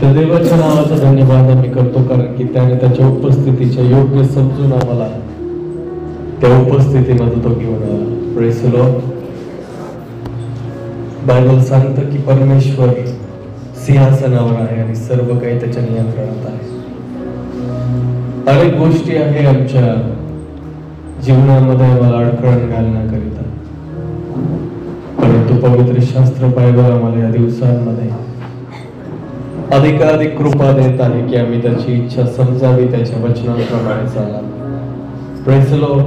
त्या देवाच्या नावाचा धन्यवाद आम्ही करतो, कारण की त्याने त्याच्या उपस्थितीच्या योग्य समजून आम्हाला त्या उपस्थितीमध्ये तो घेऊन आला. Praise the Lord. बायबल सांगतं की परमेश्वर सिंहासनावर आहे आणि सर्व काही त्याच्या नियंत्रणात आहे. अनेक गोष्टी आहे आमच्या जीवनामध्ये आम्हाला अडखळण घालण्याकरिता, परंतु पवित्र शास्त्र बायबल आम्हाला या दिवसांमध्ये अधिकाधिक कृपा देत आहे की आम्ही त्याची इच्छा समजावी, त्याच्या वचनाप्रमाणे चालावे. Praise the Lord.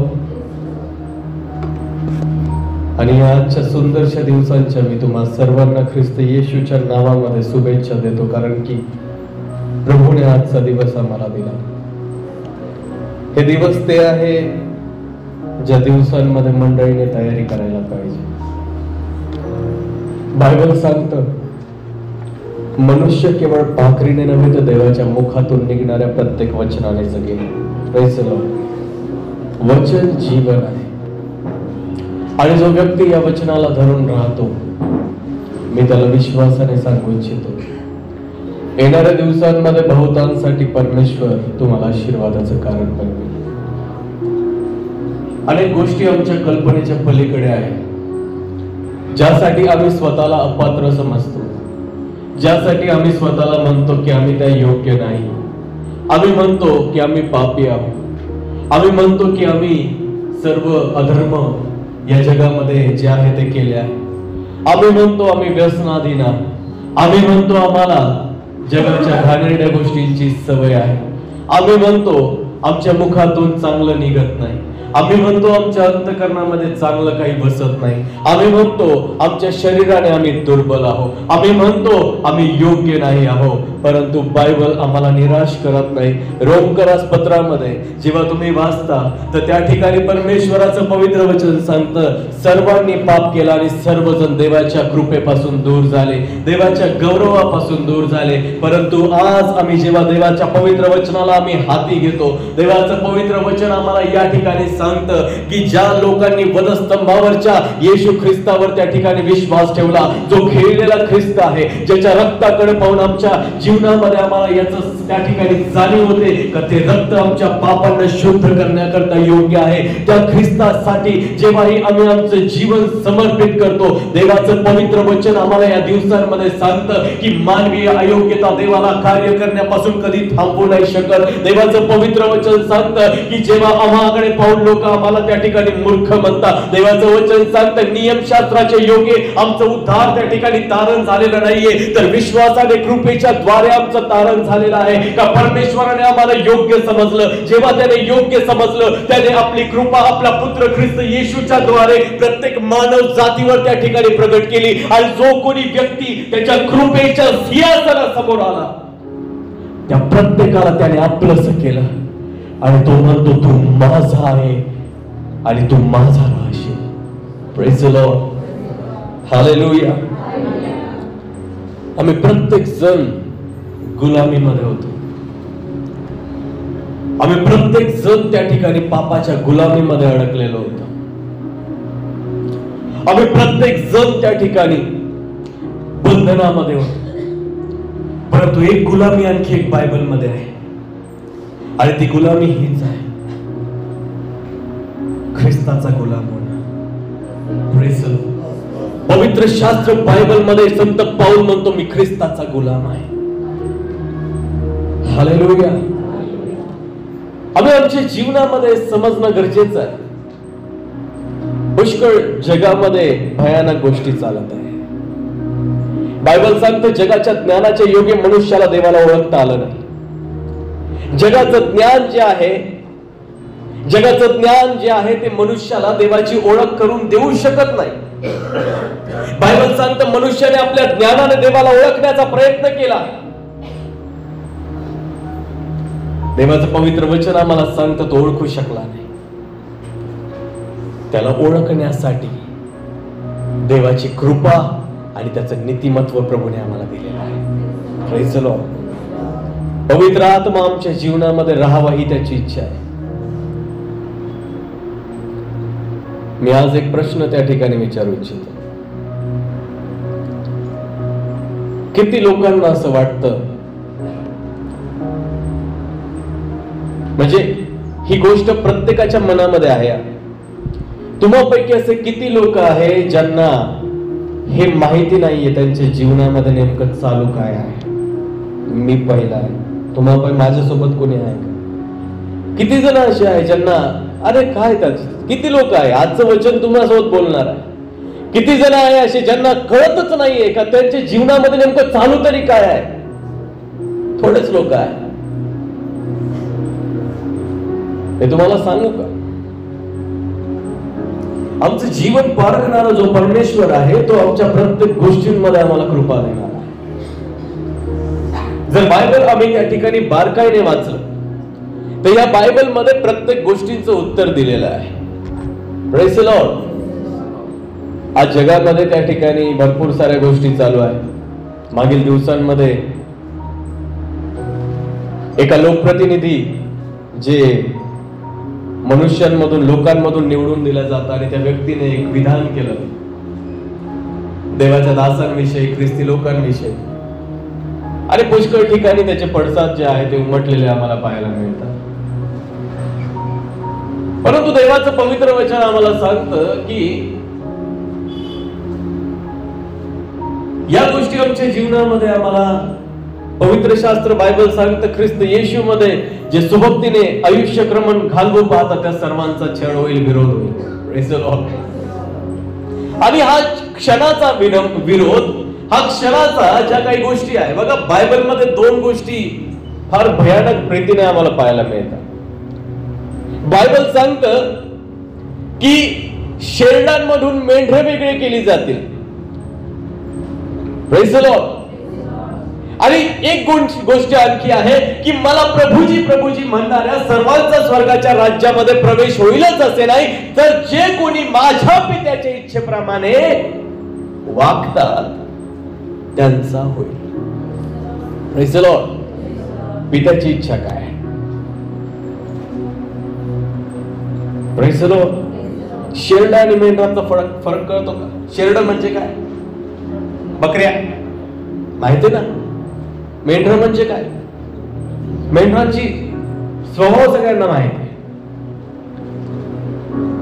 आणि आजच्या सुंदरशा दिवसांच्या मी तुम्हा सर्वांना ख्रिस्त येशूच्या नावामध्ये शुभेच्छा देतो, कारण की प्रभूने आजचा दिवस आम्हाला दिला. हे दिवस ते आहे ज्या दिवसांमध्ये मंडळीने तयारी करायला पाहिजे. बायबल सांगतं मनुष्य केवळ भाकरीने नव्हे तर देवाच्या मुखातून निघणाऱ्या प्रत्येक वचनाने जगेल. Praise the Lord. वचन जीवन आहे आणि जो व्यक्ती या वचनाला धरून राहतो, मी त्याला विश्वासाने सांगू इच्छितो, येणाऱ्या दिवसांमध्ये बहुतांसाठी परमेश्वर तुम्हाला आशीर्वादाचं कारण बनवेल. अनेक गोष्टी आमच्या कल्पनेच्या पलीकडे आहेत, ज्यासाठी आम्ही स्वतःला अपात्र समजतो, ज्यासाठी आम्ही स्वतःला म्हणतो की आम्ही त्या योग्य नाही, आम्ही म्हणतो की आम्ही पापी आहोत, आम्ही म्हणतो की आम्ही सर्व अधर्म या जगामध्ये जे आहे ते केले आहे, आम्ही म्हणतो आम्ही व्यसनाधीन आहोत, आम्ही म्हणतो आम्हाला जगाच्या घाणेरड्या गोष्टींची सवय आहे, आम्ही म्हणतो आमच्या मुखातून चांगलं निघत नाही, आम्ही म्हणतो आमच्या अंतःकरणामध्ये चांगलं काही बसत नाही, आम्ही म्हणतो आमच्या शरीराने आम्ही दुर्बल आहोत, आम्ही म्हणतो आम्ही योग्य नाही आहोत. परंतु बायबल आम्हाला निराश करत नाही. रोमकरास पत्रामध्ये जेव्हा तुम्ही वाचता तर त्या ठिकाणी परमेश्वराचं पवित्र वचन सांगतं सर्वांनी पाप केला आणि सर्वजण देवाच्या कृपेपासून दूर झाले, देवाच्या गौरवापासून दूर झाले. परंतु आज आम्ही जेव्हा देवाच्या पवित्र वचनाला आम्ही हाती घेतो, देवाचं पवित्र वचन आम्हाला या ठिकाणी सांगतं की ज्या लोकांनी वधस्तंभावरच्या येशू ख्रिस्तावर त्या ठिकाणी विश्वास ठेवला, जो खेळलेला ख्रिस्त आहे, ज्याच्या रक्ताकडे पाहून आमच्या जीवनामध्ये आम्हाला याचं त्या ठिकाणी जाणीव होते का ते रक्त आमच्या पापांना शुद्ध करण्याकरता योग्य आहे. त्या ख्रिस्तासाठी जेव्हाही आम्ही आमचं जीवन समर्पित करतो, देवाचं पवित्र वचन आम्हाला या दिवसांमध्ये सांगतं की मानवीय अयोग्यता देवाला कार्य करण्यापासून कधी थांबवू नाही शकत. देवाचं पवित्र वचन सांगतं की जेव्हा आम्हाकडे पाहून लोक आम्हाला त्या ठिकाणी मूर्ख म्हणतात, देवाचं वचन सांगतं नियमशास्त्राच्या योगे आमचं उद्धार त्या ठिकाणी तारण झालेलं नाहीये, तर विश्वासाने कृपेच्या द्वारे आमचं तारण झालेलं आहे. का परमेश्वराने आम्हाला योग्य समजलं, जेव्हा त्याने योग्य समजलं त्याने आपली कृपा आपला पुत्र ख्रिस्त येशूच्या द्वारे प्रत्येक मानव जातीवर त्या ठिकाणी प्रगट केली. आणि जो कोणी व्यक्ती त्याच्या कृपेच्या सिंहासनासमोर आला त्या प्रत्येकाला त्याने आपलंसं केलं आणि तो म्हणतो तू माझा आहे आणि तू माझा राहशील. Praise the lord. हालेलुया. आम्ही प्रत्येक जण गुलामीमध्ये होतो, आम्ही प्रत्येक जण त्या ठिकाणी पापाच्या गुलामीमध्ये अडकलेलो होतो, आम्ही प्रत्येक जण त्या ठिकाणी बंधनामध्ये होतो. परंतु एक गुलामी आणखी एक बायबल मध्ये आहे आणि ती गुलामी हीच आहे, ख्रिस्ताचा गुलाम होणं. Praise the Lord. पवित्र शास्त्र बायबल मध्ये संत पाऊल म्हणतो मी ख्रिस्ताचा गुलाम आहे. हालेलुया. आम्ही आमच्या जीवनामध्ये समजणं गरजेचं आहे. पुष्कळ जगामध्ये भयानक गोष्टी चालत आहे. बायबल सांगतं जगाच्या ज्ञानाच्या योगे मनुष्याला देवाला ओळखता आलं नाही. जगाचं ज्ञान जे आहे, जगाचं ज्ञान जे आहे ते मनुष्याला देवाची ओळख करून देऊ शकत नाही. बायबल सांगतं मनुष्याने आपल्या ज्ञानाने देवाला ओळखण्याचा प्रयत्न केला. देवाचं पवित्र वचन आम्हाला सांगतं तो ओळखू शकला नाही. त्याला ओळखण्यासाठी देवाची कृपा आणि त्याचं नीतिमत्व प्रभूने आम्हाला दिलेलं आहे. Praise the Lord. पवित्र आत्मा आमच्या जीवनामध्ये राहावा ही त्याची इच्छा आहे. मी आज एक प्रश्न त्या ठिकाणी विचारू इच्छितो. किती लोकांना असं वाटतं म्हणजे ही गोष्ट प्रत्येकाच्या मनामध्ये आहे. तुम्हापैकी असे किती लोक आहे ज्यांना हे माहिती नाहीये त्यांच्या जीवनामध्ये नेमकं चालू काय आहे? मी पहिला आहे. तुम्हापैकी माझ्यासोबत कोणी आहे का? किती जण असे आहे ज्यांना अरे काय त्याचे? किती लोक आहे आजचं वचन तुम्हासोबत बोलणार आहे? किती जण आहे असे ज्यांना कळतच नाहीये का त्यांच्या जीवनामध्ये नेमकं चालू तरी काय आहे? थोडेच लोक आहे. हे तुम्हाला सांगू का, आमचं जीवन पारखणारा जो परमेश्वर आहे तो आमच्या प्रत्येक गोष्टींमध्ये आम्हाला कृपा देणार आहे. जर बायबल आम्ही त्या ठिकाणी बारकाईने वाचलं तर या बायबल मध्ये प्रत्येक गोष्टीचं उत्तर दिलेलं आहे. Praise the Lord. आज जगामध्ये त्या ठिकाणी भरपूर साऱ्या गोष्टी चालू आहेत. मागील दिवसांमध्ये एका लोकप्रतिनिधी जे मनुष्यांमधून लोकांमधून निवडून दिला जातात आणि त्या व्यक्तीने एक विधान केलं देवाच्या दासांविषयी, ख्रिस्ती लोकांविषयी, आणि पुष्कळ ठिकाणी त्याचे पडसाद जे आहे ते उमटलेले आम्हाला पाहायला मिळतात. परंतु देवाचं पवित्र वचन आम्हाला सांगतं की या गोष्टी आमच्या जीवनामध्ये आम्हाला पवित्र शास्त्र बायबल सांगतं ख्रिस्त येशू मध्ये जे सुभक्तीने आयुष्यक्रमण घालवू पाहतात त्या सर्वांचा छळ होईल, विरोध होईल. Praise the Lord. आणि हा क्षणाचा विरोध, हा क्षणाचा ज्या काही गोष्टी आहे बघा, बायबल मध्ये दोन गोष्टी फार भयानक प्रीतीने आम्हाला पाहायला मिळतात. बायबल सांगतं की शेरडांमधून मेंढरे वेगळे केली जातील. Praise the Lord. आणि एक गोष्ट आणखी आहे की मला प्रभूजी प्रभूजी म्हणणाऱ्या सर्वांचा स्वर्गाच्या राज्यामध्ये प्रवेश होईलच असे नाही, तर जे कोणी माझ्या पित्याच्या इच्छेप्रमाणे वागतात त्यांचा होईल. Praise the Lord. पित्याची इच्छा काय आहे? Praise the Lord. शेरडा आणि मेंढरांचा फरक कळतो का? शेरड म्हणजे काय? बकऱ्या माहिती ना. मेंढर म्हणजे काय? मेंढरांची स्वभाव सगळ्यांना माहिती आहे.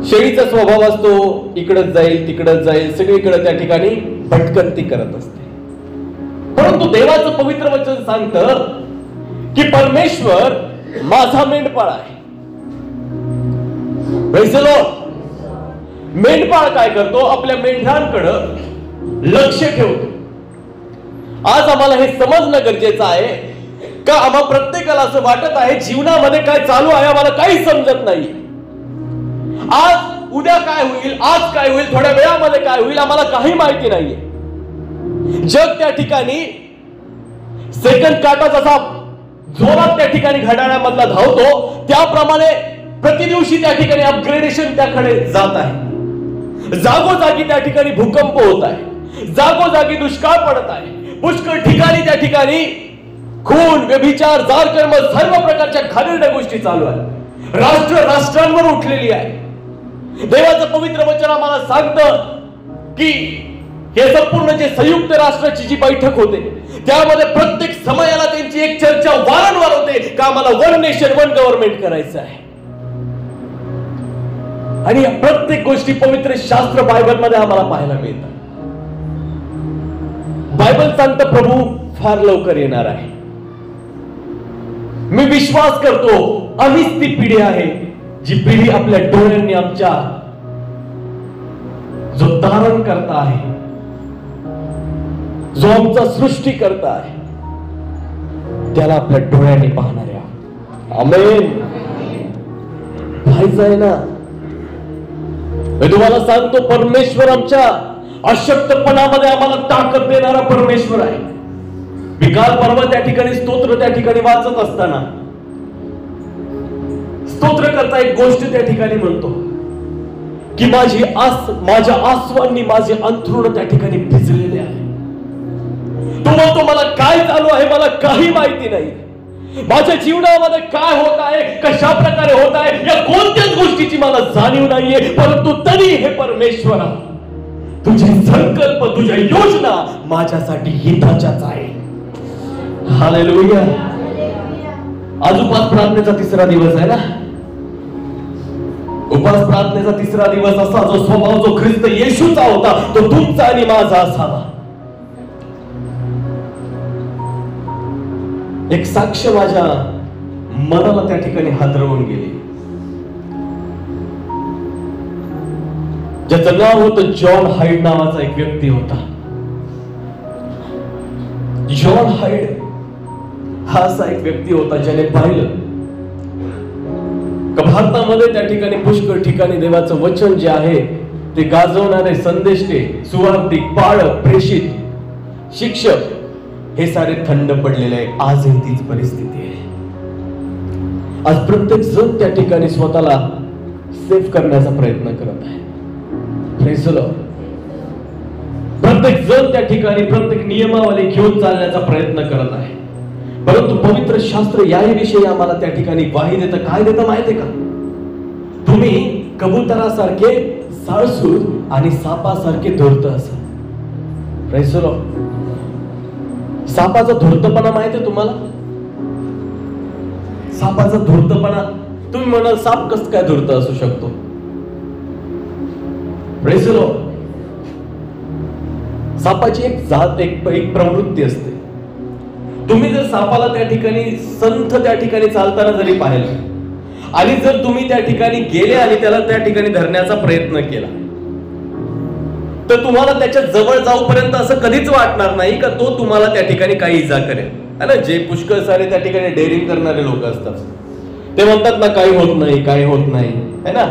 शेळीचा स्वभाव असतो इकडच जाईल तिकडच जाईल, सगळीकडे त्या ठिकाणी भटकंती करत असते. परंतु देवाचं पवित्र वचन सांगतं की परमेश्वर माझा मेंढपाळ आहे. Praise the Lord. मेंढपाळ काय करतो? आपल्या मेंढरांकडं लक्ष ठेवतो. आज आम्हाला हे समजणं गरजेचं आहे का आम्हा प्रत्येकाला असं वाटत आहे जीवनामध्ये काय चालू आहे आम्हाला काही समजत नाही. आज उद्या काय होईल, आज काय होईल, थोड्या वेळामध्ये काय होईल आम्हाला काही माहिती नाहीये. जग त्या ठिकाणी सेकंड काटा जसा जोरात त्या ठिकाणी घड्याळामधला धावतो त्याप्रमाणे प्रतिदिवशी त्या ठिकाणी अपग्रेडेशन त्याकडे जात आहे. जागोजागी त्या ठिकाणी भूकंप होत आहे, जागोजागी दुष्काळ पडत आहे, पुष्कळ ठिकाणी त्या ठिकाणी खून, व्यभिचार, जारकर्म, सर्व प्रकारच्या घाणेरड्या गोष्टी चालू आहेत. राष्ट्र राष्ट्रांवर उठलेली आहे. देवाचं पवित्र वचन आम्हाला सांगतं की हे संपूर्ण जे संयुक्त राष्ट्राची जी बैठक होते त्यामध्ये प्रत्येक समयाला त्यांची एक चर्चा वारंवार होते का आम्हाला वन नेशन वन गव्हर्नमेंट करायचं आहे. आणि प्रत्येक गोष्टी पवित्र शास्त्र बायबल मध्ये आम्हाला पाहायला मिळतात. बायबल सांगतं प्रभू फार लवकर येणार आहे. मी विश्वास करतो आम्हीच ती पिढी आहे जी पिढी आपल्या डोळ्यांनी आमच्या जो धारण करता आहे, जो आमचा सृष्टी करता आहे त्याला आपल्या डोळ्यांनी पाहणार आहे. आमेन. पाहायचं आहे ना. मी तुम्हाला सांगतो परमेश्वर आमच्या अशक्तपणामध्ये आम्हाला ताकद देणारा परमेश्वर आहे. मी काल परवा त्या ठिकाणी स्तोत्र त्या ठिकाणी वाचत असताना स्तोत्र करता एक गोष्ट त्या ठिकाणी म्हणतो की माझ्या आसवांनी माझे अंथरुण त्या ठिकाणी भिजलेले आहे. तो म्हणतो मला काय चालू आहे मला काही माहिती नाही. माझ्या जीवनामध्ये काय होत आहे, कशा प्रकारे होत आहे या कोणत्याच गोष्टीची मला जाणीव नाहीये. परंतु तरी हे परमेश्वरा तुझे संकल्प, तुझ्या योजना माझ्यासाठी हिताच्याच आहे. हालेलुया. आज उपास प्रार्थनेचा तिसरा दिवस आहे ना. उपास प्रार्थनेचा तिसरा दिवस असा जो स्वभाव जो ख्रिस्त येशूचा होता तो तुमचा आणि माझा असावा. एक साक्ष माझ्या मनाला त्या ठिकाणी हादरवून गेली. ज्याचं नाव होतं जॉन हाईड नावाचा एक व्यक्ती होता. जॉन हाईड हा असा एक व्यक्ती होता ज्याने पाहिलं का भारतामध्ये त्या ठिकाणी पुष्कळ ठिकाणी देवाचं वचन जे आहे ते गाजवणारे संदेष्टे, सुवार्तिक, पाळक, प्रेषित, शिक्षक हे सारे थंड पडलेले आहे. आजही तीच परिस्थिती आहे. आज प्रत्येक जण त्या ठिकाणी स्वतःला सेफ करण्याचा प्रयत्न करत आहे. प्रत्येक जण त्या ठिकाणी प्रत्येक नियमावली घेऊन चालण्याचा प्रयत्न करत आहे. परंतु पवित्र शास्त्र याही विषयी आम्हाला त्या ठिकाणी ग्वाही देतं. काय देतं माहितीये का? तुम्ही कबुतरासारखे साळसूद आणि सापासारखे धूर्त असा. Praise the Lord. सापाचा धूर्तपणा माहितीये तुम्हाला? सापाचा धूर्तपणा, तुम्ही म्हणाल साप कसं काय धूर्त असू शकतो? Praise the Lord. सापाची एक जात, एक प्रवृत्ती असते. तुम्ही जर सापाला त्या ठिकाणी संथ त्या ठिकाणी चालताना जरी पाहिलं आणि जर तुम्ही त्या ठिकाणी गेले आणि त्याला त्या ठिकाणी धरण्याचा प्रयत्न केला तर तुम्हाला त्याच्या जवळ जाऊपर्यंत असं कधीच वाटणार नाही का तो तुम्हाला त्या ठिकाणी काही इजा करेल. है ना? जे पुष्कळ सारे त्या ठिकाणी डेअरिंग करणारे लोक असतात ते म्हणतात ना काही होत नाही, काही होत नाही, है ना?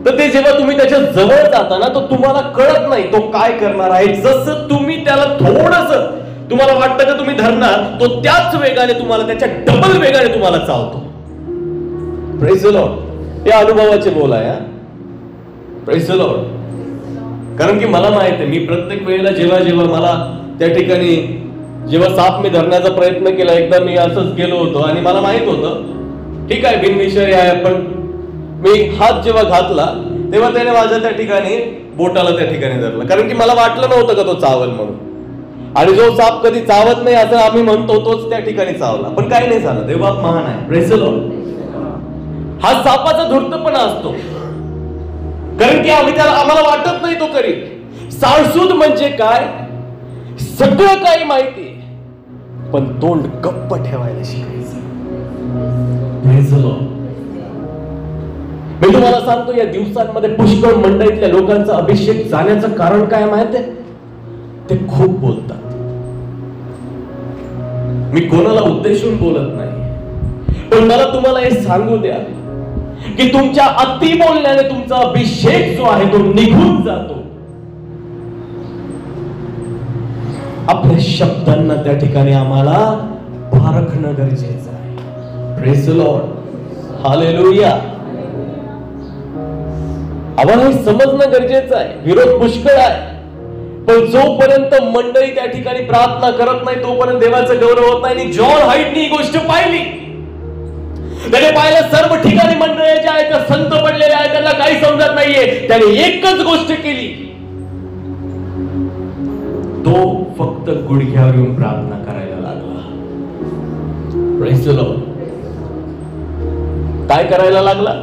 तर ते जेव्हा तुम्ही त्याच्या जवळ जाता ना तो तुम्हाला कळत नाही तो काय करणार आहे. जसं तुम्ही त्याला थोडंसं तुम्हाला वाटतं का तुम्ही धरणार, तो त्याच वेगाने तुम्हाला त्याच्या डबल वेगाने तुम्हाला चावतो. Praise the Lord. हे अनुभवाचे बोल आहे. Praise the Lord. कारण की मला माहित आहे, मी प्रत्येक वेळेला जेव्हा जेव्हा मला त्या ठिकाणी जेव्हा साप मी धरण्याचा प्रयत्न केला, एकदा मी असंच गेलो होतो आणि मला माहित होतं ठीक आहे बिनविषयी आहे, पण मी हात जेव्हा घातला तेव्हा त्याने माझ्या त्या ठिकाणी बोटाला त्या ठिकाणी धरला. कारण की मला वाटलं नव्हतं का तो चावल म्हणून. आणि जो साप कधी चावत नाही असं आम्ही म्हणतो तोच त्या ठिकाणी चावला, पण काही नाही झालं. देवबाप महान आहे. Praise the Lord. हा सापाचा धूर्तपणा असतो कारण की आम्हाला वाटत नाही तो करील. साळसूद म्हणजे काय? सगळं काही माहिती पण तोंड गप्प ठेवायला शिकायचं. Praise the Lord. मी तुम्हाला सांगतो या दिवसांमध्ये पुष्कळ मंडळीतल्या लोकांचा अभिषेक जाण्याचं कारण काय माहितीये? ते खूप बोलतात. मी कोणाला उद्देशून बोलत नाही, पण मला तुम्हाला हे सांगू द्या की तुमच्या अति बोलण्याने तुमचा अभिषेक जो आहे तो निघून जातो. आपल्या शब्दांना त्या ठिकाणी आम्हाला पारखणं गरजेचं आहे. Praise the lord. हालेलुया. आम्हाला हे समजणं गरजेचं आहे. विरोध पुष्कळ आहे, पण जोपर्यंत मंडळी त्या ठिकाणी प्रार्थना करत नाही तोपर्यंत देवाचं गौरव होत नाही. आणि जॉन हाईटनी ही गोष्ट पाहिली. त्याने पाहिलं सर्व ठिकाणी मंडळी ज्या आहेत त्या संत पडलेल्या आहेत, त्यांना काही समजत नाहीये. त्याने एकच गोष्ट केली, तो फक्त गुडघ्यावर येऊन प्रार्थना करायला लागला. Praise the Lord. काय करायला लागला?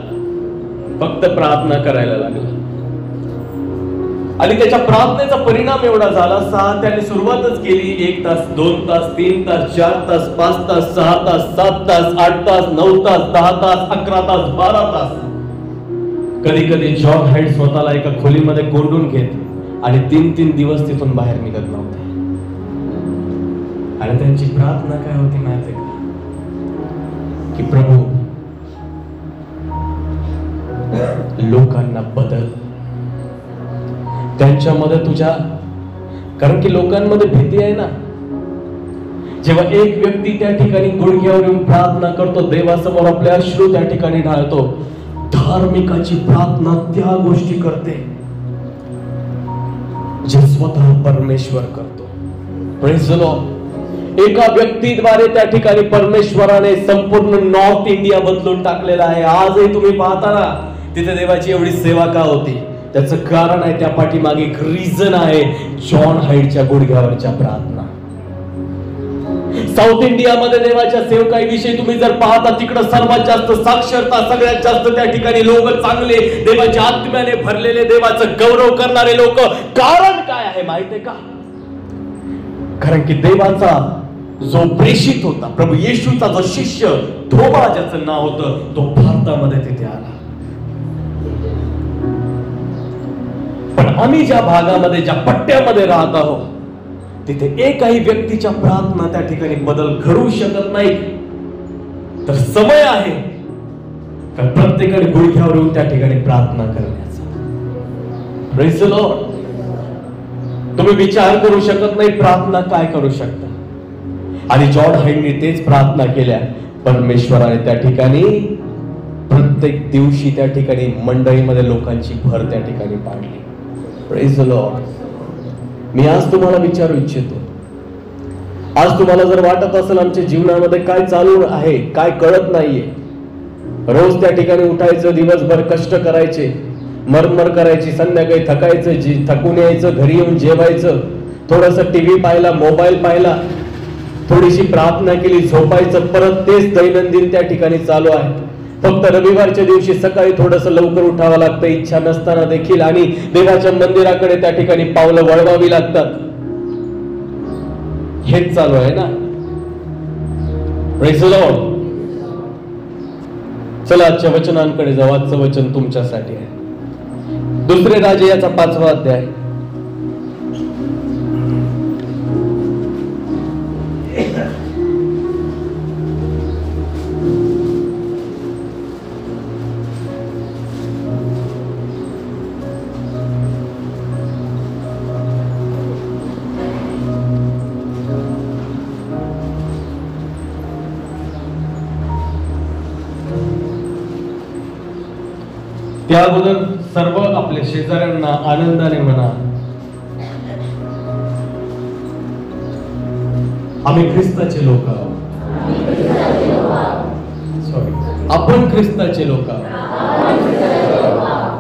फक्त प्रार्थना करायला लागला. आणि त्याच्या प्रार्थनेचा परिणाम एवढा झाला, त्याने सुरुवातच केली. 1 तास, 2 तास, 3 तास, 4 तास, 5 तास, 6 तास, 7 तास, 8 तास, 9 तास, 10 तास, 11 तास, 12 तास. कधी कधी जॉन हाईड स्वतःला एका खोलीमध्ये कोंडून घेत आणि 3-3 दिवस तिथून बाहेर निघत नव्हते. आणि त्यांची प्रार्थना काय होती माहिती का? की प्रभू लोकांना बदल, त्यांच्यामध्ये तुझ्या, कारण की लोकांमध्ये भीती आहे ना. जेव्हा एक व्यक्ती त्या ठिकाणी गुडघ्यावर येऊन प्रार्थना करतो, देवासमोर आपले अश्रू त्या ठिकाणी ढाळतो, धार्मिकाची प्रार्थना त्या गोष्टी करते जे स्वतः परमेश्वर करतो. Praise the Lord. एका व्यक्तीद्वारे त्या ठिकाणी परमेश्वराने संपूर्ण नॉर्थ इंडिया बदलून टाकलेला आहे. आजही तुम्ही पाहता ना तिथे देवाची एवढी सेवा का होती? त्याचं कारण आहे, त्या पाठीमागे एक रिझन आहे, जॉन हाईडच्या गुडघ्यावरच्या प्रार्थना. साऊथ इंडियामध्ये देवाच्या सेवकाईविषयी तुम्ही जर पाहता, तिकडे सर्वात जास्त साक्षरता, सगळ्यात जास्त त्या ठिकाणी लोक चांगले, देवाच्या आत्म्याने भरलेले, देवाचं गौरव करणारे लोक. कारण काय आहे माहितीये का? कारण की देवाचा जो प्रेषित होता, प्रभू येशूचा जो शिष्य थोमा ज्याचं नाव होतं, तो भारतामध्ये तिथे आला. पण आम्ही ज्या भागामध्ये, ज्या पट्ट्यामध्ये राहत आहोत, तिथे एकही व्यक्तीच्या प्रार्थना त्या ठिकाणी बदल घडू शकत नाही. तर समय आहे तर प्रत्येकाने गुडघ्यावर येऊन त्या ठिकाणी प्रार्थना करण्याचा. Praise the Lord. तुम्ही विचार करू शकत नाही प्रार्थना काय करू शकता. आणि जॉन हाईडनी तेच प्रार्थना केल्या. परमेश्वराने त्या ठिकाणी प्रत्येक दिवशी त्या ठिकाणी मंडळीमध्ये लोकांची भर त्या ठिकाणी पाडली. Praise the Lord. मी आज तुम्हाला विचारू इच्छितो, आज तुम्हाला जर वाटत असेल आमच्या जीवनामध्ये काय चालू आहे, काय कळत नाहीये, रोज त्या ठिकाणी उठायचं, दिवसभर कष्ट करायचे, मरमर करायची, संध्याकाळी थकायचं, थकून यायचं, घरी येऊन जेवायचं, थोडंसं टीव्ही पाहिला, मोबाईल पाहिला, थोडीशी प्रार्थना केली, झोपायचं, परत तेच दैनंदिन त्या ठिकाणी चालू आहे. फक्त रविवारच्या दिवशी सकाळी थोडंसं लवकर उठावं लागतं, इच्छा नसताना देखील, आणि देवाच्या मंदिराकडे त्या ठिकाणी पावलं वळवावी लागतात. हेच चालू आहे ना. Praise the Lord. चला आजच्या वचनांकडे जाऊ. आजचं वचन तुमच्यासाठी आहे. दुसरे राजे याचा 5वा अध्याय. त्या अगोदर सर्व आपल्या शेजाऱ्यांना आनंदाने म्हणा, आम्ही ख्रिस्ताचे लोक आहोत. सॉरी, आपण ख्रिस्ताचे लोक आहोत,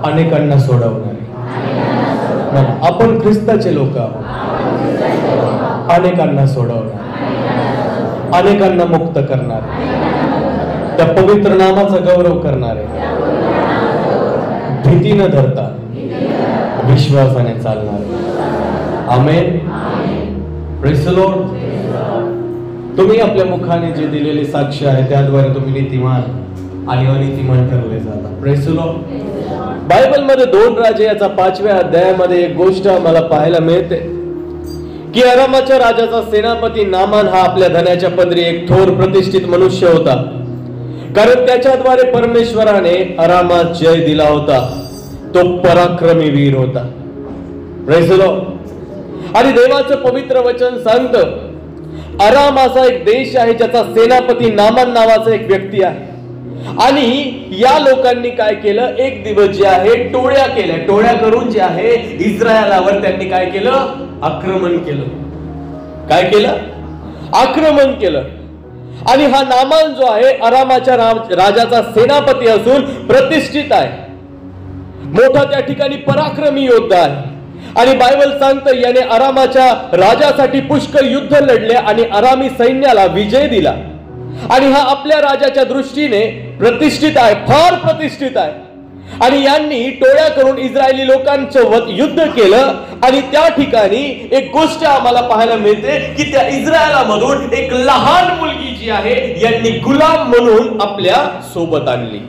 अनेकांना सोडवणारे. आपण ख्रिस्ताचे लोक आहोत, अनेकांना सोडवणारे, अनेकांना मुक्त करणारे, त्या पवित्र नामाचा गौरव करणारे, भीती न धरता विश्वासाने चालणारे. आमेन. Praise the Lord. तुम्ही आपल्या मुखाने जे दिलेले साक्ष आहे त्याद्वारे तुम्ही नीतिमान आणि अनितिमान ठरले जाता. Praise the Lord. बायबल मध्ये 2 राजे याचा 5व्या अध्यायामध्ये एक गोष्ट आम्हाला पाहायला मिळते की अरामाच्या राजाचा सेनापती नामान हा आपल्या धन्याच्या पदरी एक थोर प्रतिष्ठित मनुष्य होता, कारण त्याच्याद्वारे परमेश्वराने अरामात जय दिला होता. तो पराक्रमी वीर होता. Praise the Lord. आणि देवाचं पवित्र वचन सांगतं, अराम असा एक देश आहे ज्याचा सेनापती नामान नावाचा एक व्यक्ती आहे. आणि या लोकांनी काय केलं, एक दिवस जे आहे टोळ्या केल्या, टोळ्या करून जे आहे इस्रायलावर त्यांनी काय केलं, आक्रमण केलं. काय केलं, आक्रमण केलं. आणि हा नामान जो आहे अरामाच्या राजाचा सेनापती असून प्रतिष्ठित आहे, मोठा त्या ठिकाणी पराक्रमी योद्धा आहे. आणि बायबल सांगतं याने अरामाच्या राजासाठी पुष्कळ युद्ध लढले आणि अरामी सैन्याला विजय दिला. आणि हा आपल्या राजाच्या दृष्टीने प्रतिष्ठित आहे, फार प्रतिष्ठित आहे. आणि यांनी टोळ्या करून इस्रायली लोकांसोबत युद्ध केलं. आणि त्या ठिकाणी एक गोष्ट आम्हाला पाहायला मिळते की त्या इस्रायलामधून एक लहान मुलगी जी आहे यांनी गुलाम म्हणून आपल्या सोबत आणली.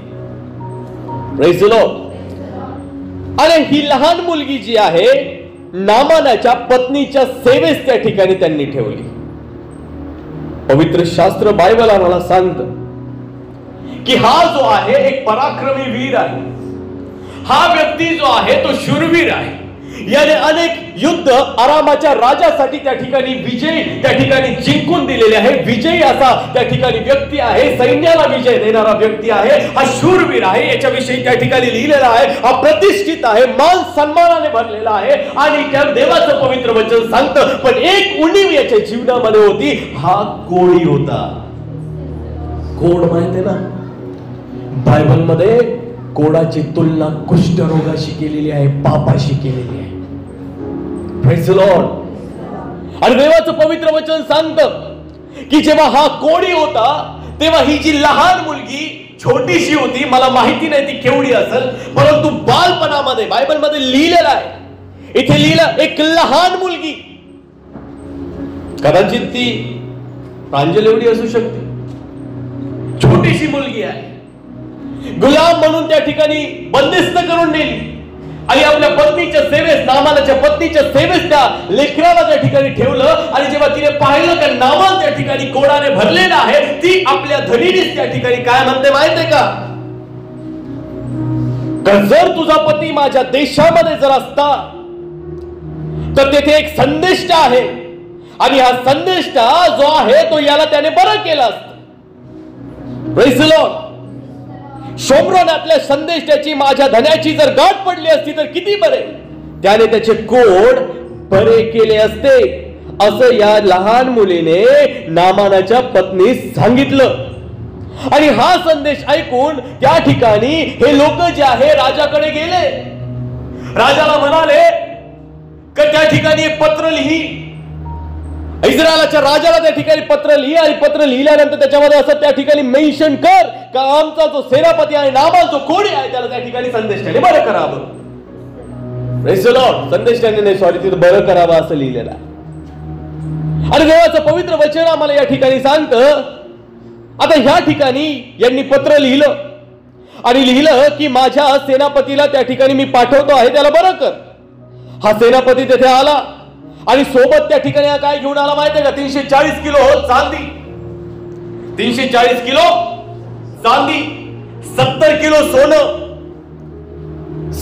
Praise the Lord. आणि ही लहान मुलगी जी आहे नामानाच्या पत्नीच्या सेवेस त्या ठिकाणी त्यांनी ठेवली. पवित्र शास्त्र बायबल आम्हाला सांगतं की हा जो आहे एक पराक्रमी वीर आहे. हा व्यक्ती जो आहे तो शूरवीर आहे. याने अनेक युद्ध अरामाच्या राजासाठी त्या ठिकाणी विजय त्या ठिकाणी जिंकून दिलेले आहे. विजयी असा त्या ठिकाणी व्यक्ती आहे, सैन्याला विजय देणारा व्यक्ती आहे. हा शूरवीर आहे, याच्याविषयी त्या ठिकाणी लिहिलेला आहे. हा प्रतिष्ठित आहे, मान सन्मानाने भरलेला आहे. आणि त्या देवाचं पवित्र वचन सांगतं पण एक उणीव याच्या जीवनामध्ये होती, हा कोळी होता. कोड माहिती ना, बायबल मध्ये कोडाची तुलना कुष्ठरोगाशी केलेली आहे, पापाशी केलेली आहे. Praise the Lord. आणि देवाचं पवित्र वचन सांगतं की जेव्हा हा कोणी होता तेव्हा ही जी लहान मुलगी छोटीशी होती, मला माहिती नाही ती केवढी असेल, परंतु बालपणामध्ये बायबलमध्ये लिहिलेलं आहे, इथे लिहिलं एक लहान मुलगी, कदाचित ती प्रांजल एवढी असू शकते, छोटीशी मुलगी आहे, गुलाम म्हणून त्या ठिकाणी बंदिस्त करून नेली आणि आपल्या पत्नीच्या सेवेस, नामानाच्या पत्नीच्या सेवेस त्या लेकराला त्या ठिकाणी ठेवलं. आणि जेव्हा तिने पाहिलं की नामान त्या ठिकाणी कोडाने भरलेला आहे, ती आपल्या धनीनीच त्या ठिकाणी काय म्हणते माहितीये का, जर तुझा पती माझ्या देशामध्ये जर असता तर तेथे एक संदेष्ट आहे आणि हा संदेष्ट जो आहे तो याला त्याने बरं केलं असतं. Praise the Lord. शोभरोनातल्या संदेशाची माझ्या धन्याची जर गाठ पडली असती तर किती बरे, त्याने त्याचे कोड बरे केले असते, असं या लहान मुलीने नामानाच्या पत्नीस सांगितलं. आणि हा संदेश ऐकून त्या ठिकाणी हे लोक जे आहे राजाकडे गेले, राजाला म्हणाले की त्या ठिकाणी एक पत्र लिही, इस्रायलाच्या राजाला त्या ठिकाणी पत्र लिही आणि पत्र लिहिल्यानंतर त्याच्यामध्ये असं त्या ठिकाणी मेन्शन कर का आमचा जो सेनापती आहे, नामान जो कोणी आहे, त्याला त्या ठिकाणी संदेशाने बरं करावं. Praise the Lord. संदेशाने नाही, सॉरी, तिथं बरं करावं असं लिहिलेलं आहे. आणि देवाचं पवित्र वचन आम्हाला या ठिकाणी सांगतं, आता ह्या ठिकाणी यांनी पत्र लिहिलं आणि लिहिलं की माझ्या सेनापतीला त्या ठिकाणी मी पाठवतो आहे, त्याला बरं कर. हा सेनापती तिथे आला आणि सोबत त्या ठिकाणी काय घेऊन आला माहितीये का, 340 किलो चांदी, 340 किलो चांदी, 70 किलो सोनं,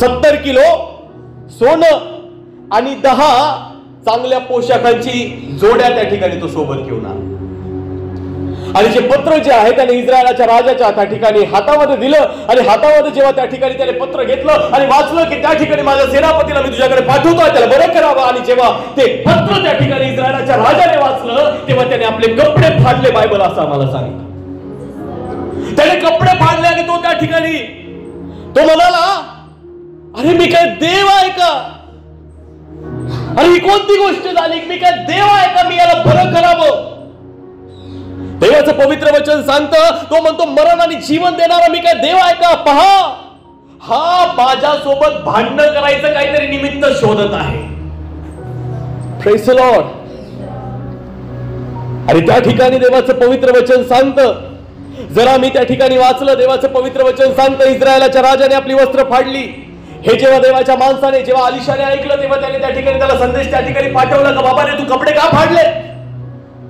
70 किलो सोनं आणि 10 चांगल्या पोशाखांची जोड्या त्या ठिकाणी तो सोबत घेऊन आला. आणि जे पत्र जे आहे त्याने इस्रायलाच्या राजाच्या त्या ठिकाणी हातामध्ये दिलं आणि हातामध्ये जेव्हा त्या ठिकाणी त्याने पत्र घेतलं आणि वाचलं की त्या ठिकाणी माझ्या सेनापतीला मी तुझ्याकडे पाठवतोय, त्याला बरं करावं. आणि जेव्हा ते पत्र त्या ठिकाणी इस्रायलाच्या राजाने वाचलं तेव्हा त्याने आपले कपडे फाडले, बायबल असं आम्हाला सांगतं. त्याने कपडे फाडले आणि तो त्या ठिकाणी तो म्हणाला, अरे मी काय देव आहे का, अरे ही कोणती गोष्ट झाली, मी काय देव आहे का, मी याला बरं करावं. देवाचं पवित्र वचन सांगतं, तो म्हणतो मरण आणि जीवन देणारा मी काय देव आहे का, पहा हा माझ्यासोबत भांडण करायचं काहीतरी निमित्त शोधत आहे. Praise the Lord. आणि त्या ठिकाणी देवाचं पवित्र वचन सांगतं, जरा मी त्या ठिकाणी वाचलं, देवाचं पवित्र वचन सांगतं, इस्रायलाच्या राजाने आपली वस्त्र फाडली. हे जेव्हा देवाच्या माणसाने, जेव्हा अलिशाने ऐकलं तेव्हा त्याने त्या ठिकाणी त्याला संदेश त्या ठिकाणी पाठवला का बाबा रे तू कपडे का फाडले,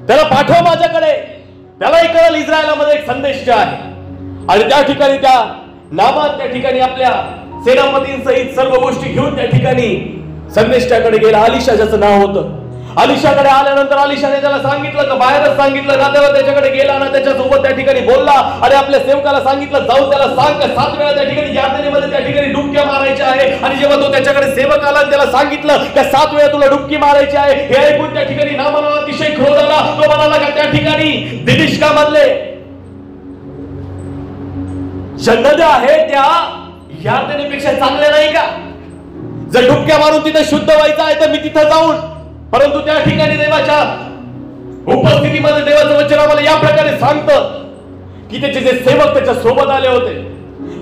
त्याला पाठव माझ्याकडे. त्यालाही कळलं इस्रायलामध्ये एक संदेश आहे. आणि त्या ठिकाणी त्या नामान त्या ठिकाणी आपल्या सेनापतींसहित सर्व गोष्टी घेऊन त्या ठिकाणी संदेशाकडे गेला. अलिशा ज्याचं नाव होतं. अलिशाकडे आल्यानंतर अलिशाने त्याला सांगितलं का बाहेरच सांगितलं ना, तेव्हा त्याच्याकडे गेला ना, त्याच्यासोबत त्या ठिकाणी बोलला आणि आपल्या सेवकाला सांगितलं जाऊन त्याला सांग का 7 वेळा त्या ठिकाणी यातनेमध्ये त्या ठिकाणी डुबक्या मारायच्या आहे. आणि जेव्हा तो त्याच्याकडे सेवक आला त्याला सांगितलं का 7 वेळा तुला डुबकी मारायची आहे, हे ऐकून त्या ठिकाणी नामानाला अतिशय क्रोध आला. तो म्हणाला का त्या ठिकाणी दिदिष्का मधले नद्या आहे त्या यातनेपेक्षा चांगल्या नाही का, जर डुबक्या मारून तिथे शुद्ध व्हायचं आहे तर मी तिथं जाऊन. परंतु त्या ठिकाणी देवाच्या उपस्थितीमध्ये देवाचं वचन आम्हाला या प्रकारे सांगतं की त्याचे जे सेवक त्याच्या सोबत आले होते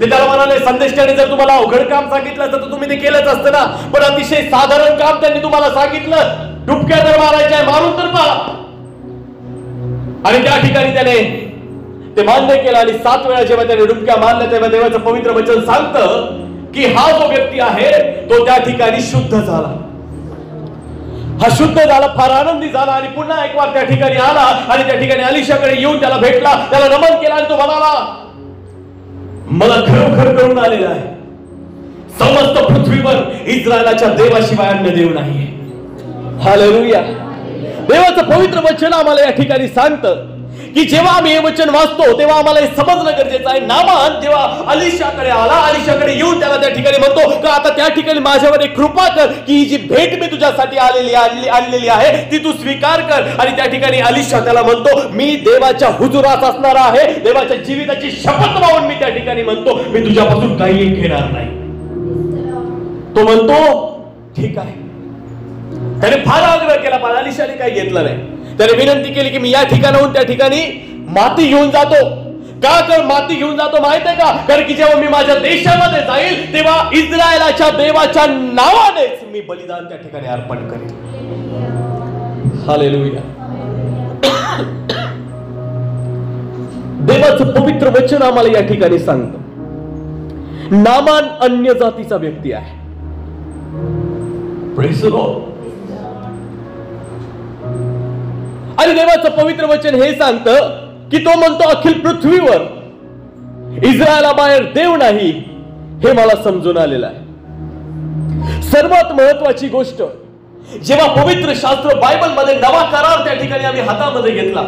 ते त्याला म्हणाले, संदेशाने जर तुम्हाला अवघड काम सांगितलं असतं तर तुम्ही ते केलंच असतं ना, पण अतिशय साधारण काम त्यांनी तुम्हाला सांगितलं, डुबक्या तर मारायच्या मारून तर पहा. आणि त्या ठिकाणी त्याने ते मान्य केलं आणि 7 वेळा जेव्हा त्याने डुबक्या मारल्या तेव्हा देवाचं पवित्र वचन सांगतं की हा जो व्यक्ती आहे तो त्या ठिकाणी शुद्ध झाला. हा शुद्ध झाला, फार आनंदी झाला आणि पुन्हा एक वार त्या ठिकाणी आला आणि त्या ठिकाणी अलिशाकडे येऊन त्याला भेटला, त्याला नमन केला आणि तो म्हणाला, मला खरोखर करून आलेला आहे, समस्त पृथ्वीवर इस्रायलाच्या देवाशिवाय अन्य देव नाहीये. हालेलुया. देवाचं पवित्र वचन आम्हाला या ठिकाणी सांगतं की जेव्हा आम्ही हे वचन वाचतो तेव्हा आम्हाला हे समजणं गरजेचं आहे. नामान जेव्हा अलिशाकडे आला, अलिशाकडे येऊन त्याला त्या ठिकाणी म्हणतो का आता त्या ठिकाणी माझ्यावर एक कृपा कर की ही जी भेट मी तुझ्यासाठी आणलेली आहे ती तू स्वीकार कर. आणि त्या ठिकाणी अलिशा त्याला म्हणतो, मी देवाच्या हुजुरात असणारा आहे, देवाच्या जीविताची शपथ वाहून मी त्या ठिकाणी म्हणतो मी तुझ्यापासून काही घेणार नाही. तो म्हणतो ठीक आहे. त्याने फार आग्रह केला पण अलिशाने काही घेतलं नाही. त्याने विनंती केली की मी या ठिकाणाहून त्या ठिकाणी माती घेऊन जातो. का कर माती घेऊन जातो माहित आहे का? कारण की जेव्हा मी माझ्या देशामध्ये जाईल तेव्हा इस्रायलाच्या देवाच्या नावानेच मी बलिदान त्या ठिकाणी अर्पण करेन. हालेलुया. देवाचं पवित्र वचन आम्हाला या ठिकाणी सांगतं, नामान अन्य जातीचा व्यक्ती आहे. Praise the Lord. आणि देवाचं पवित्र वचन हे सांगतं की तो म्हणतो अखिल पृथ्वीवर इस्रायलाबाहेर देव नाही, हे मला समजून आलेलं आहे. सर्वात महत्वाची गोष्ट, जेव्हा पवित्र शास्त्र बायबल मध्ये नवा करार त्या ठिकाणी आम्ही हातामध्ये घेतला,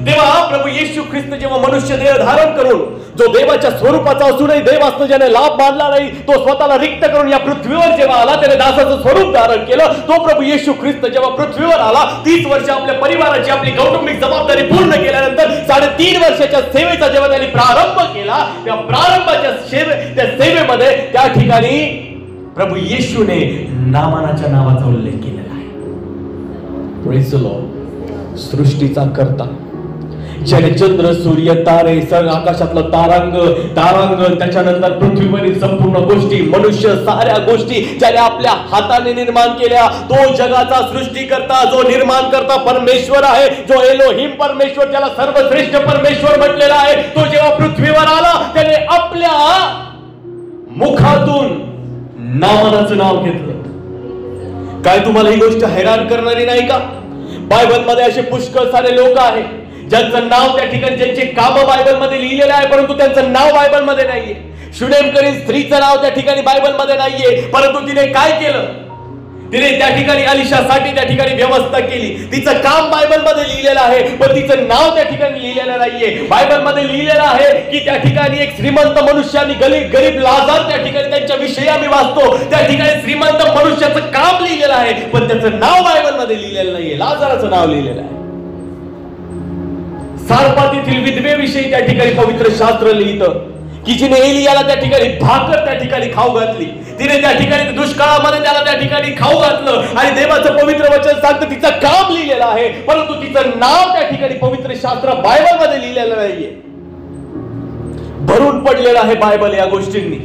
तेव्हा प्रभू येशू ख्रिस्त जेव्हा मनुष्य देह धारण करून, जो देवाच्या स्वरूपाचा असूनही देव असतो ज्याने लाभ मानला नाही, तो स्वतःला रिक्त करून या पृथ्वीवर जेव्हा आला, त्याने दासाचं स्वरूप धारण केलं. तो प्रभू येशू ख्रिस्त जेव्हा पृथ्वीवर आला, 30 वर्ष आपल्या परिवाराची आपली कौटुंबिक जबाबदारी पूर्ण केल्यानंतर 3.5 वर्षाच्या सेवेचा जेव्हा त्यांनी प्रारंभ केला, त्या प्रारंभाच्या सेवेमध्ये त्या ठिकाणी प्रभू येशूने नामानाच्या नावाचा उल्लेख केलेला आहे. Praise the Lord. सृष्टीचा कर्ता, ज्याने चंद्र सूर्य तारे सग आकाशातलं तारांग त्याच्यानंतर पृथ्वीवरील संपूर्ण गोष्टी, मनुष्य, साऱ्या गोष्टी ज्याने आपल्या हाताने निर्माण केल्या, तो जगाचा सृष्टीकर्ता, जो निर्माण करता परमेश्वर आहे, जो एलोहिम परमेश्वर, ज्याला सर्वश्रेष्ठ परमेश्वर म्हटलेला आहे, तो जेव्हा पृथ्वीवर आला त्याने आपल्या मुखातून नामानाचं नाव घेतलं. काय तुम्हाला ही गोष्ट हैराण करणारी नाही का? बायबल मध्ये असे पुष्कळ सारे लोक आहेत ज्यांचं नाव त्या ठिकाणी, ज्यांचे काम बायबल मध्ये लिहिलेलं आहे, परंतु त्यांचं नाव बायबल मध्ये नाहीये. शुनेमकरीन स्त्रीचं नाव त्या ठिकाणी बायबल मध्ये नाहीये, परंतु तिने काय केलं? तिने त्या ठिकाणी अलिशासाठी त्या ठिकाणी व्यवस्था केली. तिचं काम बायबल मध्ये लिहिलेलं आहे, पण तिचं नाव त्या ठिकाणी लिहिलेलं नाहीये. बायबल मध्ये लिहिलेलं आहे की त्या ठिकाणी एक श्रीमंत मनुष्य आणि गरीब लाजार त्या ठिकाणी त्यांच्या विषयी आम्ही वाचतो. त्या ठिकाणी श्रीमंत मनुष्याचं काम लिहिलेलं आहे, पण त्याचं नाव बायबल मध्ये लिहिलेलं नाहीये. लाजाराचं नाव लिहिलेलं आहे. सारपातीतील विधवेविषयी त्या ठिकाणी पवित्र शास्त्र लिहितं की जिने एलियाला त्या ठिकाणी भाकर त्या ठिकाणी खाऊ घातली, तिने त्या ठिकाणी दुष्काळामध्ये त्याला त्या ठिकाणी खाऊ घातलं. आणि देवाचं पवित्र वचन सांगतं तिचं काम लिहिलेलं आहे, परंतु तिचं नाव त्या ठिकाणी पवित्र शास्त्र बायबल मध्ये लिहिलेलं नाहीये. भरून पडलेलं आहे बायबल या गोष्टींनी.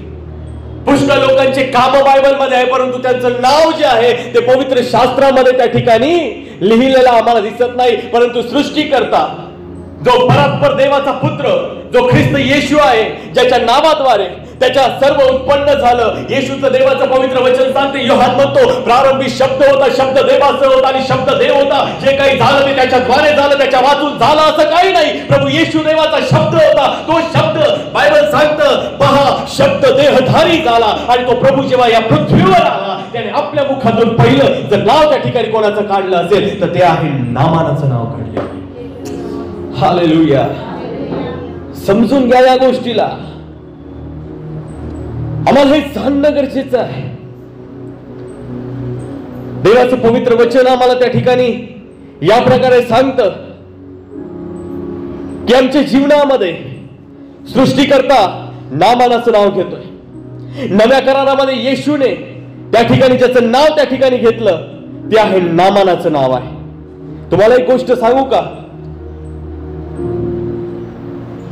पुष्कळ लोकांचे काम बायबल मध्ये आहे, परंतु त्यांचं नाव जे आहे ते पवित्र शास्त्रामध्ये त्या ठिकाणी लिहिलेलं आम्हाला दिसत नाही. परंतु सृष्टीकर्ता, जो परस्पर देवाचा पुत्र, जो ख्रिस्त येशू आहे, ज्याच्या नावाद्वारे त्याच्या सर्व उत्पन्न झालं. येशूचं देवाचं पवित्र वचन सांगते, योहान म्हणतो प्रारंभी शब्द होता, शब्द देवाचा होता आणि शब्द देव होता. जे काही झालं ते त्याच्याद्वारे झालं, त्याच्या वाचून झालं असं काही नाही. प्रभू येशू देवाचा शब्द होता. तो शब्द बायबल सांगतं, पहा शब्द देहधारी झाला. आणि तो प्रभू जेव्हा या पृथ्वीवर आला, त्याने आपल्या मुखातून पहिलं जर नाव त्या ठिकाणी कोणाचं काढलं असेल तर ते आहे नामानाचं नाव काढलं. हालेलुया. समजून घ्या या गोष्टीला. आम्हाला हे जाणणं गरजेचं आहे. देवाचं पवित्र वचन आम्हाला त्या ठिकाणी या प्रकारे सांगतं की आमच्या जीवनामध्ये सृष्टीकर्ता नामानाचं नाव घेतोय. नव्या करारामध्ये येशूने त्या ठिकाणी ज्याचं नाव त्या ठिकाणी घेतलं ते आहे नामानाचं नाव आहे. तुम्हाला एक गोष्ट सांगू का?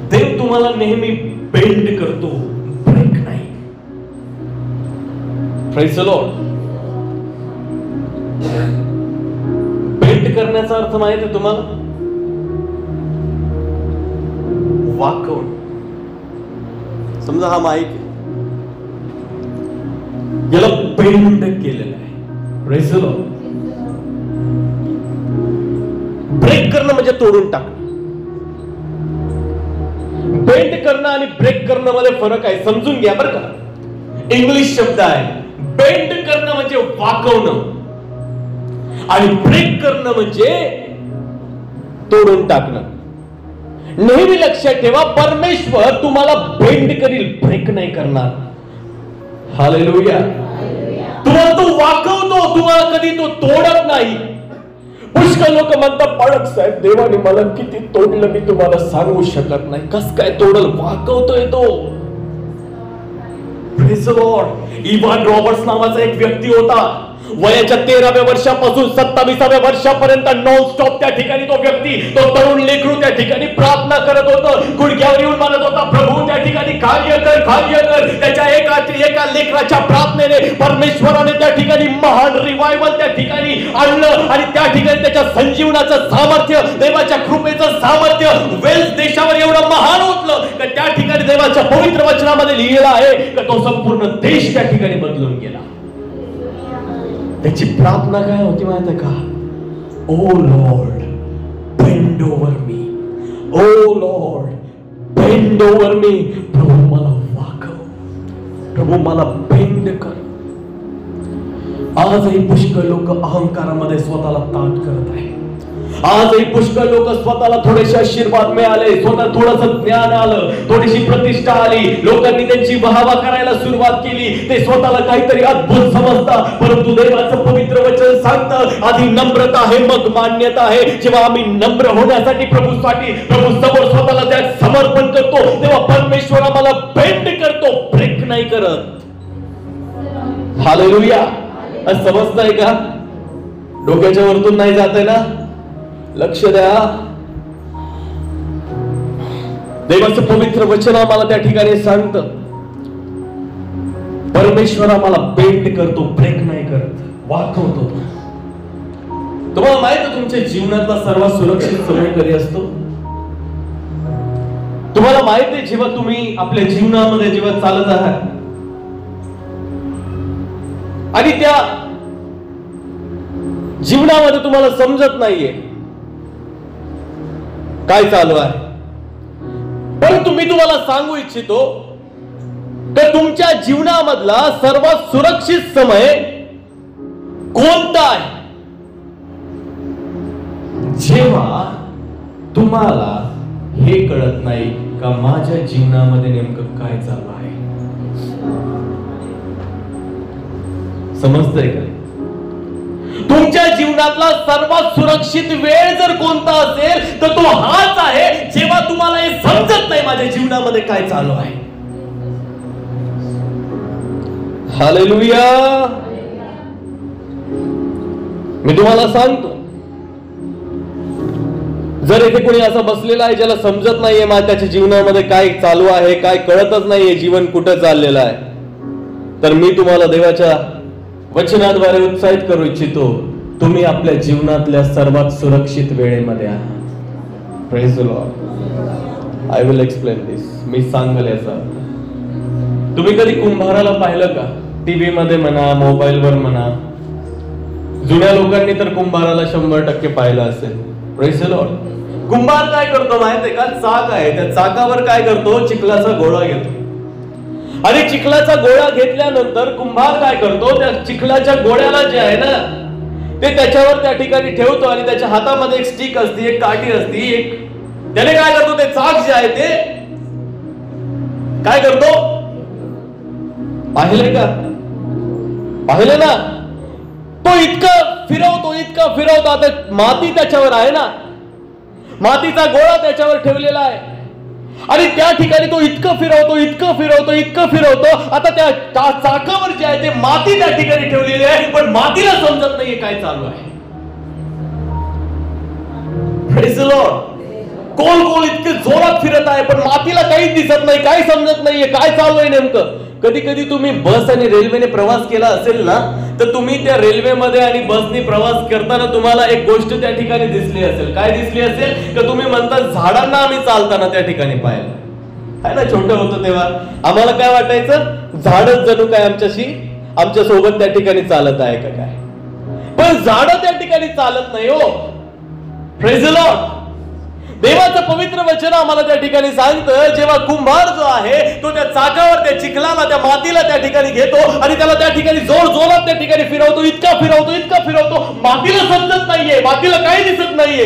देव तुम्हाला नेहमी बेंड करतो, ब्रेक नाही. Praise the Lord. बेंड करण्याचा अर्थ माहित आहे तुम्हाला? वाकवून. समजा हा माईक, याला बेंड केलेला आहे. Praise the Lord. ब्रेक करणं म्हणजे तोडून टाकणं. बेंड करणं आणि ब्रेक करणं मध्ये फरक आहे, समजून घ्या बरं का. इंग्लिश शब्द आहे. बेंड करणं म्हणजे वाकवणं आणि ब्रेक करणं म्हणजे तोडून टाकणं. नेहमी लक्षात ठेवा, परमेश्वर तुम्हाला बेंड करील, ब्रेक नाही करणार. हालेलुया. तुम्हाला तो वाकवतो, तुम्हाला कधी तो तोडत नाही. पुष्कळ लोक म्हणतात, पाळक साहेब देवाने मला किती तोडलं मी तुम्हाला सांगू शकत नाही. कस काय तोडल? वाकवतोय तो. Praise the Lord. Evan Roberts नावाचा एक व्यक्ती होता. वयाच्या 13व्या वर्षापासून 27व्या वर्षापर्यंत नॉन स्टॉप त्या ठिकाणी तो व्यक्ती, तो तरुण लेकरू त्या ठिकाणी प्रार्थना करत होतं, गुडघ्यावर येऊन म्हणत होता, प्रभू त्या ठिकाणी कार्य कर, कार्य कर. त्याच्या एका लेकराच्या प्रार्थनेने परमेश्वराने त्या ठिकाणी महान रिवायवल त्या ठिकाणी आणलं आणि त्या ठिकाणी त्याच्या संजीवनाचं सामर्थ्य, देवाच्या कृपेचं सामर्थ्य वेल्स देशावर एवढं महान होतलं की त्या ठिकाणी देवाच्या पवित्र वचनामध्ये लिहिलेलं आहे की तो संपूर्ण देश त्या ठिकाणी बदलून गेला. त्याची प्रार्थना काय होती माहिती आहे का? ओ लॉर्ड बेंड ओव्हर मी, ओ लॉर्ड बेंड ओव्हर मी. प्रभू मला वाकव, प्रभू मला बेंड कर. आजही पुष्कळ लोक अहंकारामध्ये स्वतःला ताट करत आहे. आजही पुष्कळ लोक स्वतःला थोडेसे आशीर्वाद मिळाले, स्वतः थोडंसं ज्ञान आलं, थोडीशी प्रतिष्ठा आली, लोकांनी त्यांची वाहवा करायला सुरुवात केली, ते स्वतःला काहीतरी अद्भुत समजतात. परंतु देवाचं पवित्र वचन सांगतं आधी नम्रता आहे मग मान्यता आहे. जेव्हा आम्ही नम्र होण्यासाठी प्रभू समोर स्वतःला त्या समर्पण करतो तेव्हा परमेश्वर आम्हाला बेंड करतो, ब्रेक नाही करत. हालेलुया. समजताय का? डोक्याच्या वरतून नाही जात आहे ना? लक्ष द्या. देवाचं पवित्र वचन आम्हाला त्या ठिकाणी सांगतं परमेश्वर आम्हाला बेंड करतो, ब्रेक नाही करत, वाकवतो. तुम्हाला माहित आहे तुमच्या जीवनातला सर्वात सुरक्षित समय कधी असतो? तुम्हाला माहित आहे जेव्हा तुम्ही आपल्या जीवनामध्ये जेव्हा चालत आहात आणि त्या जीवनामध्ये तुम्हाला समजत नाहीये काय चालू आहे, परंतु मी तुम्हाला सांगू इच्छितो की तुमच्या जीवनामधला सर्वात सुरक्षित समय कोणता आहे? जेव्हा तुम्हाला हे कळत नाही का माझ्या जीवनामध्ये नेमकं काय चालू आहे. समजतंय का? तुमच्या जीवनातला सर्वात सुरक्षित वेळ जर कोणता असेल तर तो हाच आहे जेव्हा तुम्हाला हे समजत नाही माझ्या जीवनामध्ये काय चालू आहे. हालेलुया. मी तुम्हाला सांगतो जर इथे कोणी असं बसलेला आहे ज्याला समजत नाहीये त्याच्या जीवनामध्ये काय चालू आहे, काय कळतच नाहीये, जीवन कुठं चाललेलं आहे, तर मी तुम्हाला देवाच्या वचनाद्वारे उत्साहित करू इच्छितो तुम्ही आपल्या जीवनातल्या सर्वात सुरक्षित वेळेमध्ये आहात. Praise the lord. I will explain this. मी सांगेल याचा. तुम्ही कधी कुंभाराला पाहिलं का? टीव्ही मध्ये म्हणा, मोबाईलवर म्हणा. जुन्या लोकांनी तर कुंभाराला 100% पाहिलं असेल. Praise the Lord. कुंभार काय करतो माहितीये का? चाक आहे, त्या चाकावर काय करतो? चिखलाचा गोळा घेतो आणि चिखलाचा गोळा घेतल्यानंतर कुंभार काय करतो? त्या चिखलाच्या गोळ्याला जे आहे ना ते त्याच्यावर त्या ठिकाणी ठेवतो आणि त्याच्या हातामध्ये एक स्टिक असते, एक काठी असते, एक त्याने काय करतो? ते चाक जे आहे ते काय करतो? पाहिले का? पाहिले ना? तो इतका फिरवतो. आता माती त्याच्यावर आहे ना, मातीचा गोळा त्याच्यावर ठेवलेला आहे आणि त्या ठिकाणी तो इतकं फिरवतो. आता त्या चाकावर जे आहे ते माती त्या ठिकाणी ठेवलेली आहे, पण मातीला समजत नाहीये काय चालू आहे. Praise the Lord. गोल इतके जोरात फिरत आहे पण मातीला काहीच दिसत नाही, काही समजत नाहीये काय चालू आहे नेमकं. कधी तुम्ही बस आणि रेल्वेने प्रवास केला असेल ना तर तुम्ही त्या रेल्वेमध्ये आणि बसने प्रवास करताना तुम्हाला एक गोष्ट त्या ठिकाणी दिसली असेल. काय दिसली असेल? की तुम्ही म्हणता झाडांना आम्ही चालताना त्या ठिकाणी पाहिलं आहे ना. छोटं होतं तेव्हा आम्हाला काय वाटायचं? झाडच जणू काय आमच्या सोबत त्या ठिकाणी चालत आहे का काय. पण झाड त्या ठिकाणी चालत नाही हो. Praise the Lord. देवाचं पवित्र वचन आम्हाला त्या ठिकाणी सांगतं जेव्हा कुंभार जो आहे तो त्या चाकावर त्या चिखलाला त्या मातीला त्या ठिकाणी घेतो आणि त्याला त्या ठिकाणी जोरात त्या ठिकाणी फिरवतो, इतका फिरवतो. मातीला समजत नाहीये, मातीला काही दिसत नाहीये.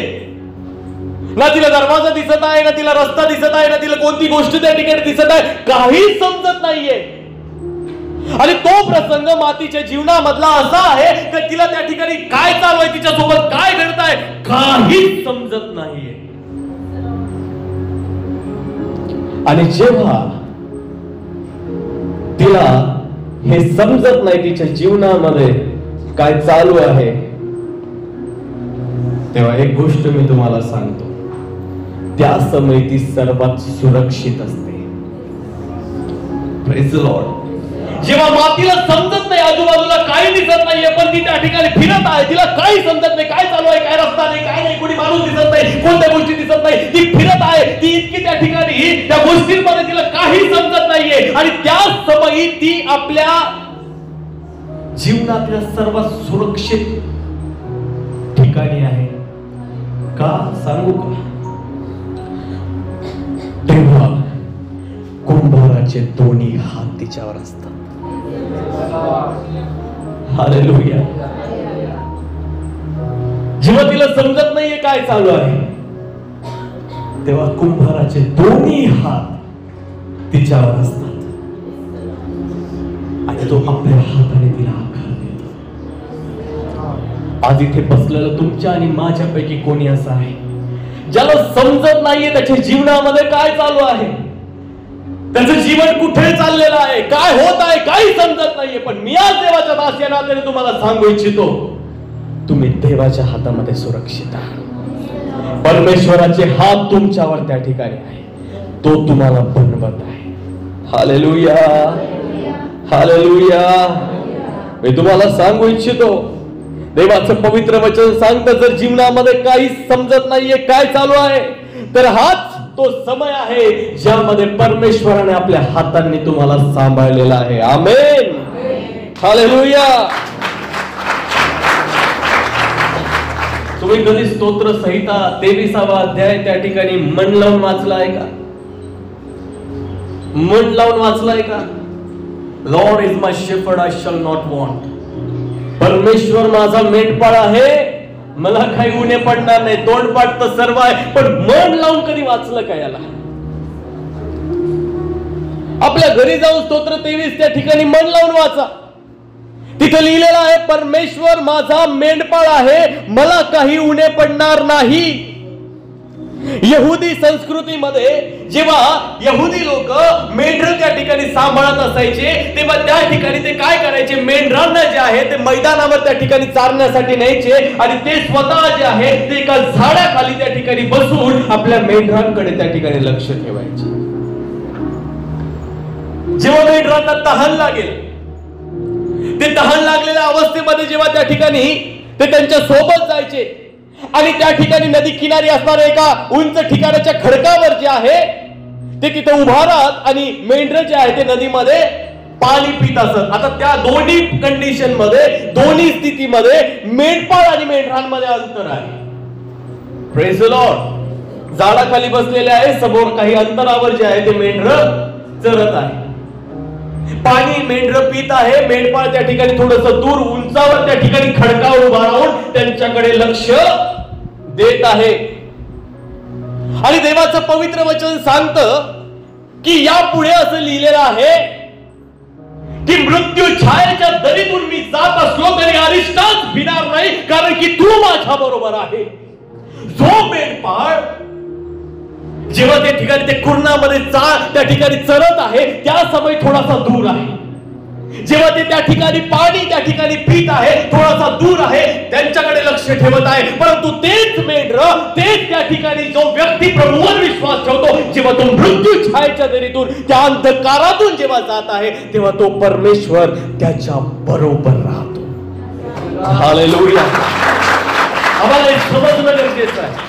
ना तिला दरवाजा दिसत आहे, ना तिला रस्ता दिसत आहे, ना तिला कोणती गोष्ट त्या ठिकाणी दिसत आहे, काहीच समजत नाहीये. आणि तो प्रसंग मातीच्या जीवनामधला असा आहे की तिला त्या ठिकाणी काय चालू आहे, तिच्यासोबत काय घडतंय काहीच समजत नाहीये. आणि जेव्हा तिला हे समजत नाही तिच्या जीवनामध्ये काय चालू आहे, तेव्हा एक गोष्ट मी तुम्हाला सांगतो, त्या समय ती सर्वात सुरक्षित असते. Praise the Lord. जेव्हा मातीला समजत नाही, आजूबाजूला काही दिसत नाहीये, पण ती त्या ठिकाणी फिरत आहे, तिला काही समजत नाही, काय चालू आहे, काय रस्ता नाही, काय नाही, कोणी माणूस दिसत नाही, कोणत्या गोष्टी दिसत नाही, ती फिरत आहे, ती इतकी त्या ठिकाणी त्या गोष्टींमध्ये तिला काही समजत नाहीये, आणि त्याच समयी ती आपल्या जीवनातल्या सर्वात सुरक्षित ठिकाणी आहे. का सांगू का? तेव्हा कुंभाराचे दोन्ही हात तिच्यावर असतात. हालेलुया. जेव्हा तिला समजत नाहीये काय चालू आहे, तेव्हा कुंभाराचे दोन्ही हात तिच्यावर असतात आणि तो आपल्या हाताने तिला आकार देतो. आज इथे बसलेलं तुमच्या आणि माझ्यापैकी कोणी असं आहे ज्याला समजत नाहीये त्याच्या जीवनामध्ये काय चालू आहे, त्याचं जीवन कुठे चाललेलं आहे, काय होत आहे, काही समजत नाहीये. पण मी आज देवाच्या दास या नात्याने तुम्हाला सांगू इच्छितो, तुम्ही देवाच्या हातामध्ये सुरक्षित आहात. परमेश्वराचे हात तुमच्यावर त्या ठिकाणी आहे, तो तुम्हाला बनवत आहे. Hallelujah, hallelujah. मी तुम्हाला सांगू इच्छितो, देवाचं पवित्र वचन सांगतं, जर जीवनामध्ये काही समजत नाहीये, काय चालू आहे, तर हाच तो समय आहे ज्यामध्ये परमेश्वराने आपल्या हातांनी तुम्हाला सांभाळलेला आहे. Amen, hallelujah. तुम्ही कधी स्तोत्र संहिता 23वा अध्याय त्या ठिकाणी मन लावून वाचला आहे का? मन लावून वाचलाय का? Lord is my shepherd, I shall not want. परमेश्वर माझा मेंढपाळ आहे, मला काही उणे पडणार नाही. तोंडपाठ तर सर्व आहे, पण मन लावून कधी वाचलं का याला? आपल्या घरी जाऊन स्तोत्र 23 त्या ठिकाणी मन लावून वाचा. तिथे लिहिलेलं आहे, परमेश्वर माझा मेंढपाळ आहे, मला काही उणे पडणार नाही. यहुदी संस्कृतीमध्ये जेव्हा यहुदी लोक मेंढर त्या ठिकाणी सांभाळत असायचे, तेव्हा त्या ठिकाणी ते काय करायचे, मेंढरांना जे आहे ते मैदानावर त्या ठिकाणी चारण्यासाठी न्यायचे आणि ते स्वतः जे आहे ते एका झाडाखाली त्या ठिकाणी बसून आपल्या मेंढरांकडे त्या ठिकाणी लक्ष ठेवायचे. जेव्हा मेंढरांना तहान लागेल, ते तहान लागलेल्या अवस्थेमध्ये जेव्हा त्या ठिकाणी ते त्यांच्या सोबत जायचे आणि त्या ठिकाणी नदी किनारी असणाऱ्या एका उंच ठिकाणाच्या खडकावर जे आहे ते तिथे उभा राहत आणि मेंढर जे आहे ते नदीमध्ये पाणी पित असत. आता त्या दोन्ही कंडिशन मध्ये, दोन्ही स्थितीमध्ये मेंढपाळ आणि मेंढरांमध्ये अंतर आहे. Praise the Lord. झाडाखाली बसलेले आहे, समोर काही अंतरावर जे आहे ते मेंढर चरत आहे. पाणी मेंढर पित आहे, मेंढपाळ त्या ठिकाणी थोडस दूर उंचावर त्या ठिकाणी खडकावर उभा राहून त्यांच्याकडे लक्ष देत आहे. आणि देवाचं पवित्र वचन सांगतं की यापुढे असं लिहिलेलं आहे की मृत्यू छायेच्या दरीतून मी जात असलो तरी अरिष्टाच भिणार नाही, कारण की तू माझ्या बरोबर आहे. जो मेंढपाळ जेव्हा त्या ठिकाणी ते कुरणामध्ये त्या ठिकाणी चरत आहे, त्या समय थोडासा दूर आहे. जेव्हा ते त्या ठिकाणी पाणी त्या ठिकाणी पित आहे, थोडासा दूर आहे, त्यांच्याकडे लक्ष ठेवत आहे. परंतु तेच मेंढर, तेच त्या ठिकाणी जो व्यक्ती प्रभूवर विश्वास ठेवतो, जेव्हा तो मृत्यू छायेच्या दरीतून त्या अंधकारातून जेव्हा जात आहे, तेव्हा तो परमेश्वर त्याच्या बरोबर राहतो. हालेलुया. आम्हाला हे समजणं गरजेचं आहे.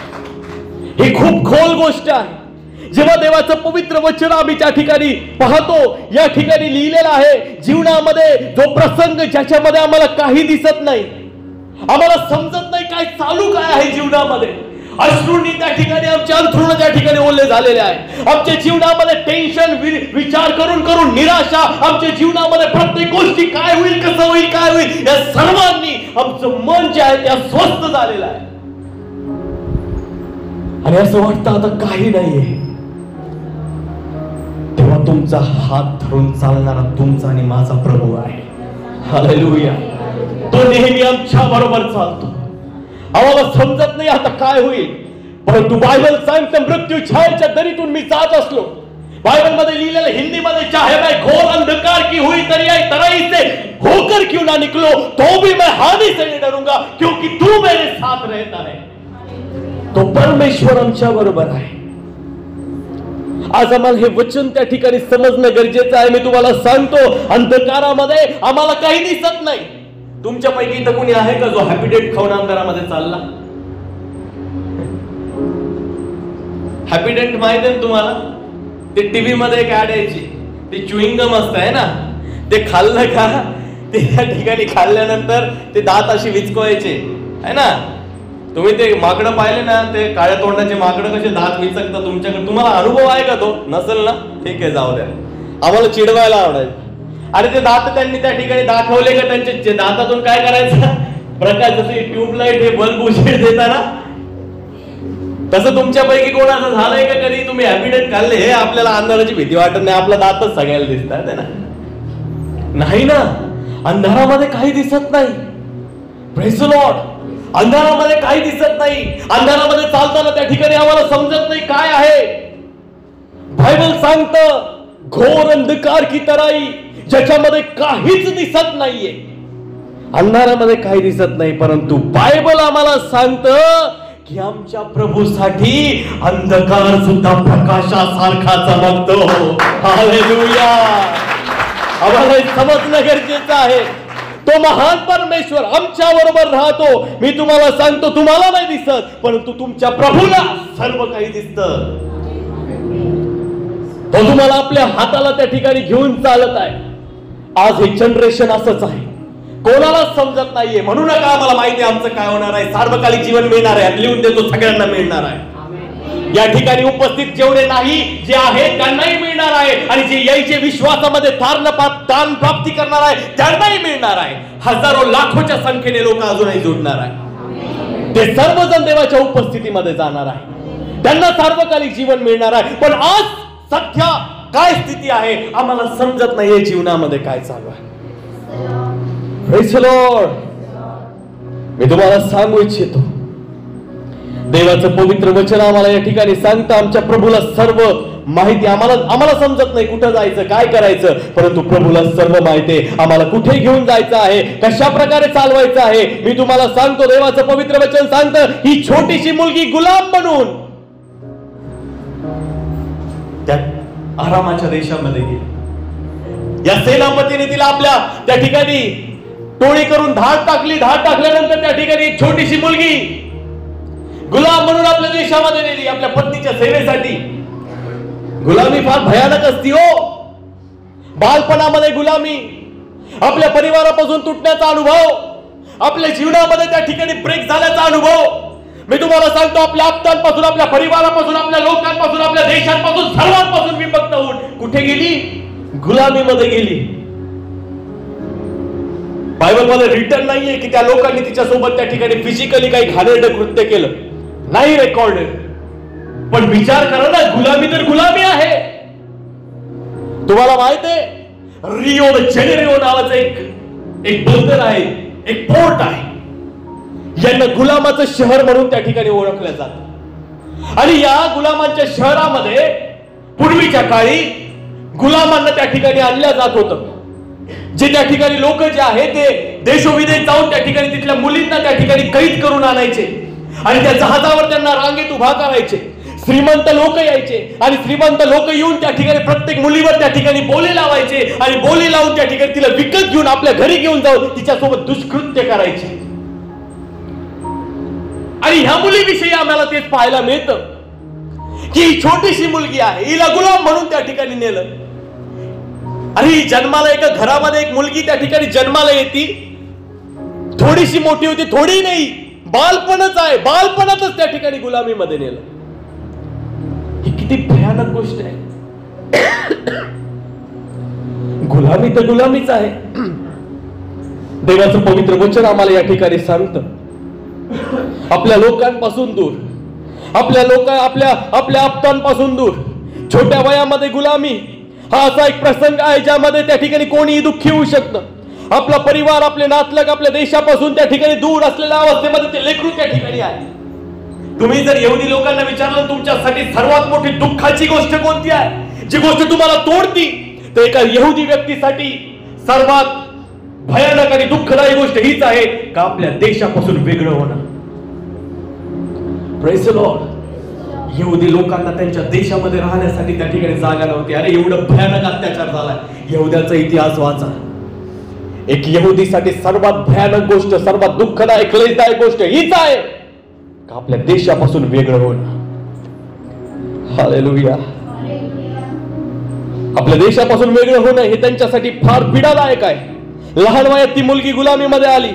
ही खूप खोल गोष्ट आहे. जेव्हा देवाचं पवित्र वचन आम्ही त्या ठिकाणी पाहतो, या ठिकाणी लिहिलेलं आहे, जीवनामध्ये जो प्रसंग ज्याच्यामध्ये आम्हाला काही दिसत नाही, आम्हाला समजत नाही काय चालू काय आहे जीवनामध्ये, अश्रूंनी त्या ठिकाणी आमचे अंथरुण त्या ठिकाणी ओले झालेले आहे. आमच्या जीवनामध्ये टेन्शन, विचार करून करून निराशा, आमच्या जीवनामध्ये प्रत्येक गोष्टी काय होईल, कसं होईल, काय होईल, या सर्वांनी आमचं मन जे आहे ते अस्वस्थ झालेलं आहे. आणि असं वाटतं आता काही नाहीये. तेव्हा तुमचा हात धरून चालणारा तुमचा आणि माझा प्रभू आहे. हालेलुया. तो नेहमी आमच्या बरोबर चालतो. आम्हाला समजत नाही आता काय होईल, परंतु बायबल सांगतं मृत्यू छायेच्या दरीतून मी जात असलो बाइबल मध्ये लिहिलेलं हिंदीमध्ये, चाहे मैं घोर अंधकार की हुई तराई से होकर क्यों ना निकलो तो भी मैं हानि से नहीं डरूंगा क्योंकि तू मेरे साथ रहता है. तो परमेश्वर आमच्या बरोबर आहे. आज आम्हाला हे वचन त्या ठिकाणी समजणं गरजेचं आहे. मी तुम्हाला सांगतो, अंधकारामध्ये आम्हाला काही दिसत नाही. तुमच्यापैकी इथं कोणी आहे का जो हॅपीडेट खाऊन अंधारामध्ये चालला? हॅपीडेंट माहिती आहे तुम्हाला? ते टीव्ही मध्ये एक ऍड यायची, ते च्युइंगम असत आहे ना, ते खाल्लं का ते त्या ठिकाणी खाल्ल्यानंतर ते दात अशी विचकवायचे आहे ना. तुम्ही ते माकडं पाहिले ना, ते काळ्या तोंडाचे माकडं कसे दात विचकतात तुमच्याकडे, तुम्हाला अनुभव आहे का? तो नसेल ना, ठीक आहे, जाऊ द्या. आम्हाला चिडवायला आवडायचं. अरे ते दात त्यांनी त्या ठिकाणी दाखवले का, त्यांच्या दातातून काय करायचं प्रकाश, जसे ट्यूबलाईट हे बल्ब उजेड देताना, तसं तुमच्यापैकी कोणाचं झालंय का कधी? तुम्ही हॅपीडेट खाल्ले, हे आपल्याला अंधाराची भीती वाटत नाही, आपला दातच सगळ्याला दिसतात है ना? नाही ना, अंधारामध्ये काही दिसत नाही. Praise the Lord. अंधारामध्ये काही दिसत नाही. अंधारामध्ये चालताना त्या ठिकाणी आम्हाला समजत नाही काय आहे. बायबल सांगतं घोर अंधकार की तराई, ज्याच्यामध्ये काहीच दिसत नाहीये. अंधारामध्ये काही दिसत नाही, परंतु बायबल आम्हाला सांगतं की आमच्या प्रभूसाठी अंधकार सुद्धा प्रकाशासारखा चमकतो. हालेलुया. आम्हाला समजणं गरजेचं आहे. तो महान परमेश्वर आमच्या बरोबर राहतो. मी तुम्हाला सांगतो, तुम्हाला नाही दिसत, परंतु तुमच्या प्रभूला सर्व काही दिसतं. तो तुम्हाला आपल्या हाताला त्या ठिकाणी घेऊन चालत आहे. आज हे जनरेशन असंच आहे, कोणालाच समजत नाहीये. म्हणू नका आम्हाला माहिती आहे आमचं काय होणार आहे, सार्वकालिक जीवन मिळणार आहे, लिहून देतो सगळ्यांना मिळणार आहे. या ठिकाणी उपस्थित जेवढे नाही जे आहेत त्यांनाही मिळणार आहे, आणि जे यायचे विश्वासामध्ये तारण प्राप्ती करणार आहे त्यांनाही मिळणार आहे. हजारो लाखोच्या संख्येने लोक अजूनही जोडणार आहे. ते सर्वजण देवाच्या उपस्थितीमध्ये जाणार आहे, त्यांना सार्वकालिक जीवन मिळणार आहे. पण आज सध्या काय स्थिती आहे आम्हाला समजत नाहीये, जीवनामध्ये काय चालू आहे. Praise the Lord. मी तुम्हाला सांगू इच्छितो, देवाचं पवित्र वचन आम्हाला या ठिकाणी सांगतं आमच्या प्रभूला सर्व माहिती. आम्हाला समजत नाही कुठं जायचं, काय करायचं, परंतु प्रभूला सर्व माहिती आहे. आम्हाला कुठे घेऊन जायचं आहे, कशा प्रकारे चालवायचं आहे. मी तुम्हाला सांगतो, देवाचं पवित्र वचन सांगतं ही छोटीशी मुलगी गुलाम बनून त्या आरामाच्या देशामध्ये गेली. या सेनापतीने तिला आपल्या त्या ठिकाणी टोळी करून धाड टाकली. धाड टाकल्यानंतर त्या ठिकाणी एक छोटीशी मुलगी गुलाम म्हणून आपल्या देशामध्ये नेली, आपल्या पत्नीच्या सेवेसाठी. गुलामी फार भयानक असती हो. बालपणामध्ये गुलामी, आपल्या परिवारापासून तुटण्याचा अनुभव, आपल्या जीवनामध्ये त्या ठिकाणी ब्रेक झाल्याचा अनुभव. मी तुम्हाला सांगतो, आपल्या आप्तांपासून, आपल्या परिवारापासून, आपल्या लोकांपासून, आपल्या देशांपासून, सर्वांपासून विभक्त होऊन कुठे गेली? गुलामीमध्ये गेली. बायबलमध्ये रिटर्न नाहीये की त्या लोकांनी तिच्यासोबत त्या ठिकाणी फिजिकली काही घाणेरडं कृत्य केलं, नाही रेकॉर्डेड. पण विचार करा ना, गुलामी तर गुलामी आहे. तुम्हाला माहित आहे, रिओ द जेनेरिओ नावाचं एक बंदर आहे, एक पोर्ट आहे. यांना गुलामाचं शहर म्हणून त्या ठिकाणी ओळखलं जातं. आणि या गुलामांच्या शहरामध्ये पूर्वीच्या काळी गुलामांना त्या ठिकाणी आणल्या जात होतं. जे त्या ठिकाणी लोक जे आहे ते देशोविदेश जाऊन त्या ठिकाणी तिथल्या मुलींना त्या ठिकाणी कैद करून आणायचे आणि त्या जहाजावर त्यांना रांगेत उभा करायचे. श्रीमंत लोक यायचे आणि श्रीमंत लोक येऊन त्या ठिकाणी प्रत्येक मुलीवर त्या ठिकाणी बोली लावायचे आणि बोली लावून त्या ठिकाणी तिला विकत घेऊन आपल्या घरी घेऊन जाऊन तिच्यासोबत दुष्कृत्य करायचे. आणि ह्या मुलीविषयी आम्हाला तेच पाहायला मिळतं की ही छोटीशी मुलगी आहे, हिला गुलाम म्हणून त्या ठिकाणी नेलं. आणि जन्माला एका घरामध्ये एक मुलगी त्या ठिकाणी जन्माला येते, थोडीशी मोठी होती, थोडी नाही, बालपणच आहे, बालपणातच त्या ठिकाणी गुलामीमध्ये नेलं. ही किती भयानक गोष्ट आहे. गुलामी तर गुलामीच आहे. देवाचं पवित्र वचन आम्हाला या ठिकाणी सांगतं, आपल्या लोकांपासून दूर, आपल्या आप्तांपासून दूर, छोट्या वयामध्ये गुलामी हा असा एक प्रसंग आहे ज्यामध्ये त्या ठिकाणी कोणीही दुःखी होऊ शकतं. आपला परिवार, आपले नातलग आपल्या देशापासून त्या ठिकाणी दूर असलेल्या अवस्थेमध्ये ते लेकरू त्या ठिकाणी आहे. तुम्ही जर यहुदी लोकांना विचारलं तुमच्यासाठी सर्वात मोठी दुःखाची गोष्ट कोणती आहे, जी गोष्ट तुम्हाला तोडती ते एका यहुदी व्यक्तीसाठी सर्वात भयानक आणि दुःखदायी गोष्ट हीच आहे का आपल्या देशापासून वेगळं होणं. Praise the Lord. यहुदी लोकांना त्यांच्या देशामध्ये राहण्यासाठी त्या ठिकाणी जागा नव्हती. अरे एवढं भयानक अत्याचार झालाय. यहुद्याचा इतिहास वाचा. एक यहुदीसाठी सर्वात भयानक गोष्ट, सर्वात दुःखदायक क्लेशदायक गोष्ट हीच आहे का आपल्या देशापासून वेगळं होणं. हालेलुया. आपल्या देशापासून वेगळं होणं हे त्यांच्यासाठी फार पीडादायक आहे. लहान वयात ती मुलगी गुलामीमध्ये आली.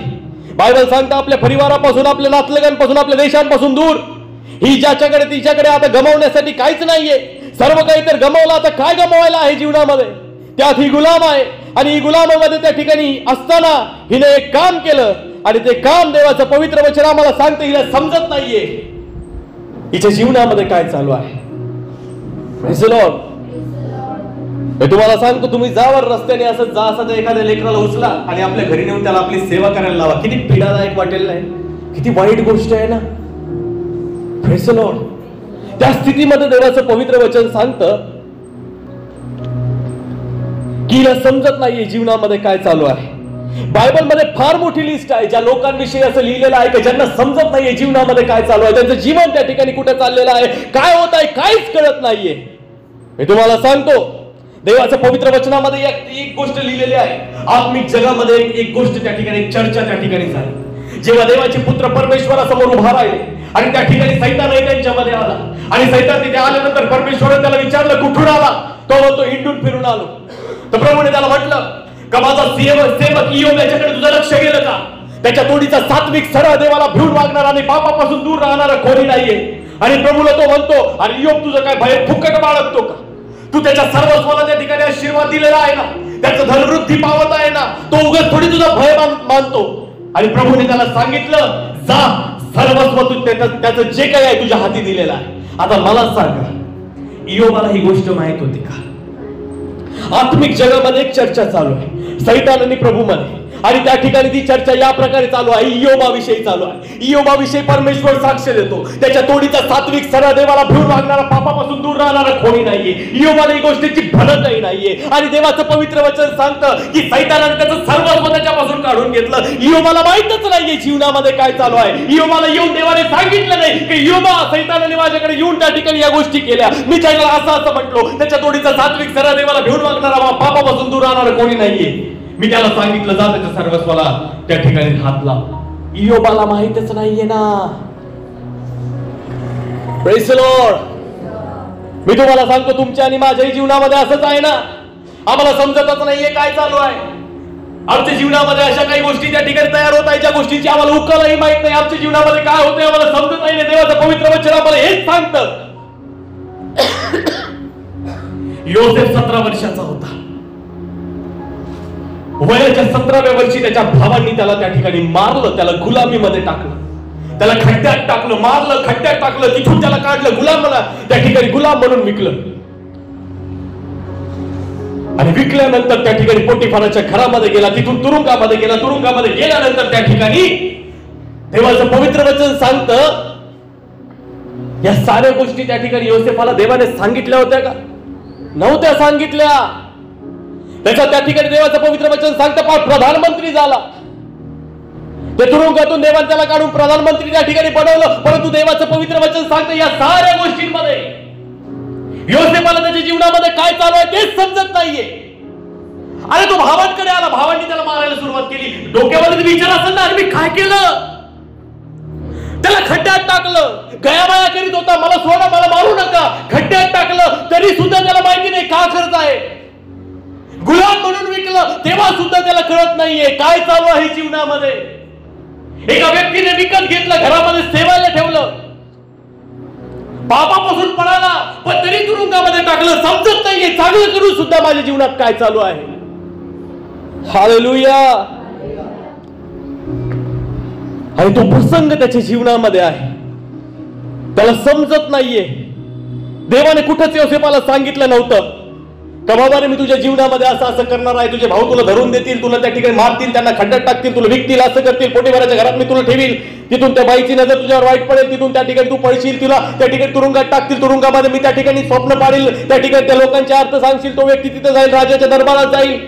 बायबल सांगता आपल्या परिवारापासून, आपल्या नातलगांपासून, आपल्या देशांपासून दूर. ही ज्याच्याकडे तिच्याकडे आता गमावण्यासाठी काहीच नाहीये. सर्व काही तर गमावलं. आता काय गमावायला आहे जीवनामध्ये? त्यात ही गुलाम आहे आणि ही गुलामामध्ये त्या ठिकाणी असताना हिने एक काम केलं आणि ते काम देवाचं पवित्र वचन आम्हाला सांगते हिला समजत नाहीये हिच्या जीवनामध्ये काय चालू आहे. Praise the Lord. मी तुम्हाला सांगतो, तुम्ही जावर रस्त्याने असं जा, असं एखाद्या लेकराला उचला आणि आपल्या घरी नेऊन त्याला आपली सेवा करायला लावा. किती पीडादायक वाटेल नाही? किती वाईट गोष्ट आहे ना. Praise the Lord. त्या स्थितीमध्ये देवाचं पवित्र वचन सांगतं की हिला समजत नाहीये जीवनामध्ये काय चालू आहे. बायबलमध्ये फार मोठी लिस्ट आहे ज्या लोकांविषयी असं लिहिलेलं आहे की ज्यांना समजत नाहीये जीवनामध्ये काय चालू आहे. त्यांचं जीवन त्या ठिकाणी कुठे चाललेलं आहे, काय होत आहे, काहीच कळत नाहीये. मी तुम्हाला सांगतो, देवाच्या पवित्र वचनामध्ये एक गोष्ट लिहिलेली आहे. आत्मिक जगामध्ये एक गोष्ट त्या ठिकाणी, चर्चा त्या ठिकाणी झाली. जेव्हा देवाचे पुत्र परमेश्वरासमोर उभा राहिले आणि त्या ठिकाणी सैतानही त्यांच्यामध्ये आला आणि सैतान तिथे आल्यानंतर परमेश्वराने त्याला विचारलं कुठून आला. तो म्हणतो हिंडून फिरून आलो. तर प्रभूने त्याला म्हटलं का माझा सेवक इयोब याच्याकडे तुझं लक्ष गेलं का? त्याच्या तोडीचा सात्विक, सरळ, देवाला भिवून वागणारा आणि पापापासून दूर राहणारा कोणी नाहीये. आणि प्रभूला तो म्हणतो अरे इयोब तुझं काय भय फुकट बाळगतो का? तू त्याच्या सर्वस्वाला त्या ठिकाणी आशीर्वाद दिलेला आहे ना, त्याचं धनवृद्धी पावत आहे ना, तो उगाच थोडी तुझा भय मानतो. आणि प्रभूने त्याला सांगितलं जा सर्वस्व तू त्याचं जे काही आहे तुझ्या हाती दिलेलं आहे. आता मला सांगा, इयोबाला ही गोष्ट माहित होती का? आत्मिक जगामध्ये एक चर्चा चालू आहे सैतान आणि प्रभूमध्ये आणि त्या ठिकाणी ती चर्चा या प्रकारे चालू आहे. इयोबाविषयी चालू आहे. इयोबाविषयी परमेश्वर साक्ष देतो. त्याच्या तोडीचा सात्विक, सरळ, देवाला भिवून वागणारा, पापापासून दूर राहणारा कोणी नाहीये. इयोबाला ही गोष्टीची भनकही नाहीये. आणि देवाचं पवित्र वचन सांगतं की सैतानाने त्याचं सर्वस्व त्याच्यापासून काढून घेतलं. इयोबाला माहितच नाहीये जीवनामध्ये काय चालू आहे. इयोबाला येऊन देवाने सांगितलं नाही की इयोबा सैतानाने माझ्याकडे येऊन त्या ठिकाणी या गोष्टी केल्या. मी त्याला असं म्हटलो त्याच्या तोडीचा सात्विक, सरळ, देवाला भिवून वागणारा, पापापासून दूर राहणारा कोणी नाहीये. मी त्याला सांगितलं जा त्याच्या सर्वस्वाला त्या ठिकाणी हात लाव. इयोबाला माहितच नाहीये ना. Praise the Lord. मी तुम्हाला सांगतो तुमच्या आणि माझ्याही जीवनामध्ये असंच आहे ना. आम्हाला समजतच नाहीये काय चालू आहे. आमच्या जीवनामध्ये अशा काही गोष्टी त्या ठिकाणी तयार होत आहेत ज्या गोष्टींची आम्हाला उकलही माहित नाही. आमच्या जीवनामध्ये काय होतंय आम्हाला समजत नाही. देवाचं पवित्र वचन आम्हाला हेच सांगतं. योसेफ 17 वर्षाचा होता. वयाच्या 17व्या वर्षी त्याच्या भावांनी त्याला त्या ठिकाणी मारलं, त्याला गुलामीमध्ये टाकलं, त्याला खड्ड्यात टाकलं, मारलं, खड्ड्यात टाकलं, तिथून त्याला काढलं, गुलामाला त्या ठिकाणी गुलाम म्हणून विकलं. आणि विकल्यानंतर त्या ठिकाणी पोटिफाराच्या घरामध्ये गेला, तिथून तुरुंगामध्ये गेला. तुरुंगामध्ये गेल्यानंतर त्या ठिकाणी देवाचं पवित्र वचन सांगतं या साऱ्या गोष्टी त्या ठिकाणी योसेफाला देवाने सांगितल्या होत्या का? नव्हत्या सांगितल्या. त्याच्या त्या ठिकाणी देवाचं पवित्र वचन सांगतं प्रधानमंत्री झाला. त्या तुरुंगातून देवाने त्याला काढून प्रधानमंत्री त्या ठिकाणी बनवलं. परंतु देवाचं पवित्र वचन सांगतं या साऱ्या गोष्टींमध्ये योसेफाला त्याच्या जीवनामध्ये काय चालू आहे तेच समजत नाहीये. अरे तो भावांकडे आला, भावांनी त्याला मारायला सुरुवात केली. डोक्यामध्ये विचार असेल ना अरे मी काय केलं? त्याला खड्ड्यात टाकलं, गयामाया करीत होता, मला सोडा, मला मारू नका, खड्ड्यात टाकलं, तरी सुद्धा त्याला माहिती नाही का करत आहे. गुलाम म्हणून विकलं तेव्हा सुद्धा त्याला कळत नाहीये काय चालू आहे जीवनामध्ये. एका व्यक्तीने विकत घेतलं, घरामध्ये सेवायला ठेवलं, पापापासून पळाला पण तरी तुरुंगामध्ये टाकलं. समजत नाहीये चांगलं करून सुद्धा माझ्या जीवनात काय चालू आहे. हालेलुया. आणि तो प्रसंग त्याच्या जीवनामध्ये आहे, त्याला समजत नाहीये. देवाने कुठंच योसेफाला सांगितलं नव्हतं का बाबा रे मी तुझ्या जीवनामध्ये असं असं करणार आहे, तुझे भाऊ तुला धरून देतील, तुला त्या ठिकाणी मारतील, त्यांना खड्ड्यात टाकतील, तुला विकतील, असं करतील, पोटीभराच्या घरात मी तुला ठेवील, तिथून त्या बाईची नजर तुझ्यावर वाईट पडेल, तिथून त्या ठिकाणी तू पळशील, तुला त्या ठिकाणी तुरुंगात टाकतील, तुरुंगामध्ये मी त्या ठिकाणी स्वप्न पाडील, त्या ठिकाणी त्या लोकांचे अर्थ सांगशील, तो व्यक्ती तिथे जाईल, राजाच्या दरबारात जाईल,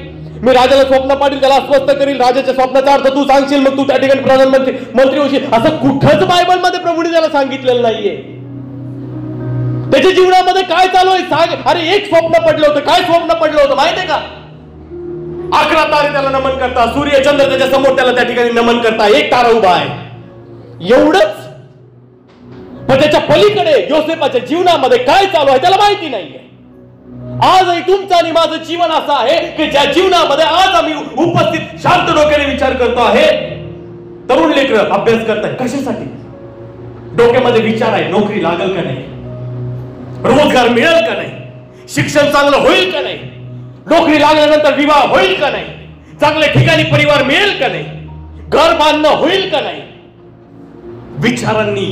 मी राजाला स्वप्न पाडील, त्याला अस्वस्थ करील, राजाच्या स्वप्नाचा अर्थ तू सांगशील, मग तू त्या ठिकाणी प्रधानमंत्री होशील. असं कुठंच बायबलमध्ये प्रभूने त्याला सांगितलेलं नाहीये. त्याच्या जीवनामध्ये काय चालू आहे सांग. अरे एक स्वप्न पडलं होतं. काय स्वप्न पडलं होतं माहितीये का? 11 तारे त्याला नमन करता, सूर्य चंद्र त्याच्या समोर त्याला त्या ठिकाणी नमन करता, एक तारा उभा आहे, एवढंच. पण त्याच्या पलीकडे योसेफाच्या जीवनामध्ये काय चालू आहे त्याला माहिती नाहीये. आजही तुमचं आणि माझं जीवन असं आहे की ज्या जीवनामध्ये आज आम्ही उपस्थित शांत डोक्याने विचार करतो आहे. तरुण लेकरं अभ्यास करताय, कशासाठी? डोक्यामध्ये विचार आहे, नोकरी लागल का नाही, रोजगार मिळेल का नाही, शिक्षण चांगलं होईल का नाही, नोकरी लागल्यानंतर विवाह होईल का नाही, चांगल्या ठिकाणी परिवार मिळेल का नाही, घर बांधणं होईल का नाही. विचारांनी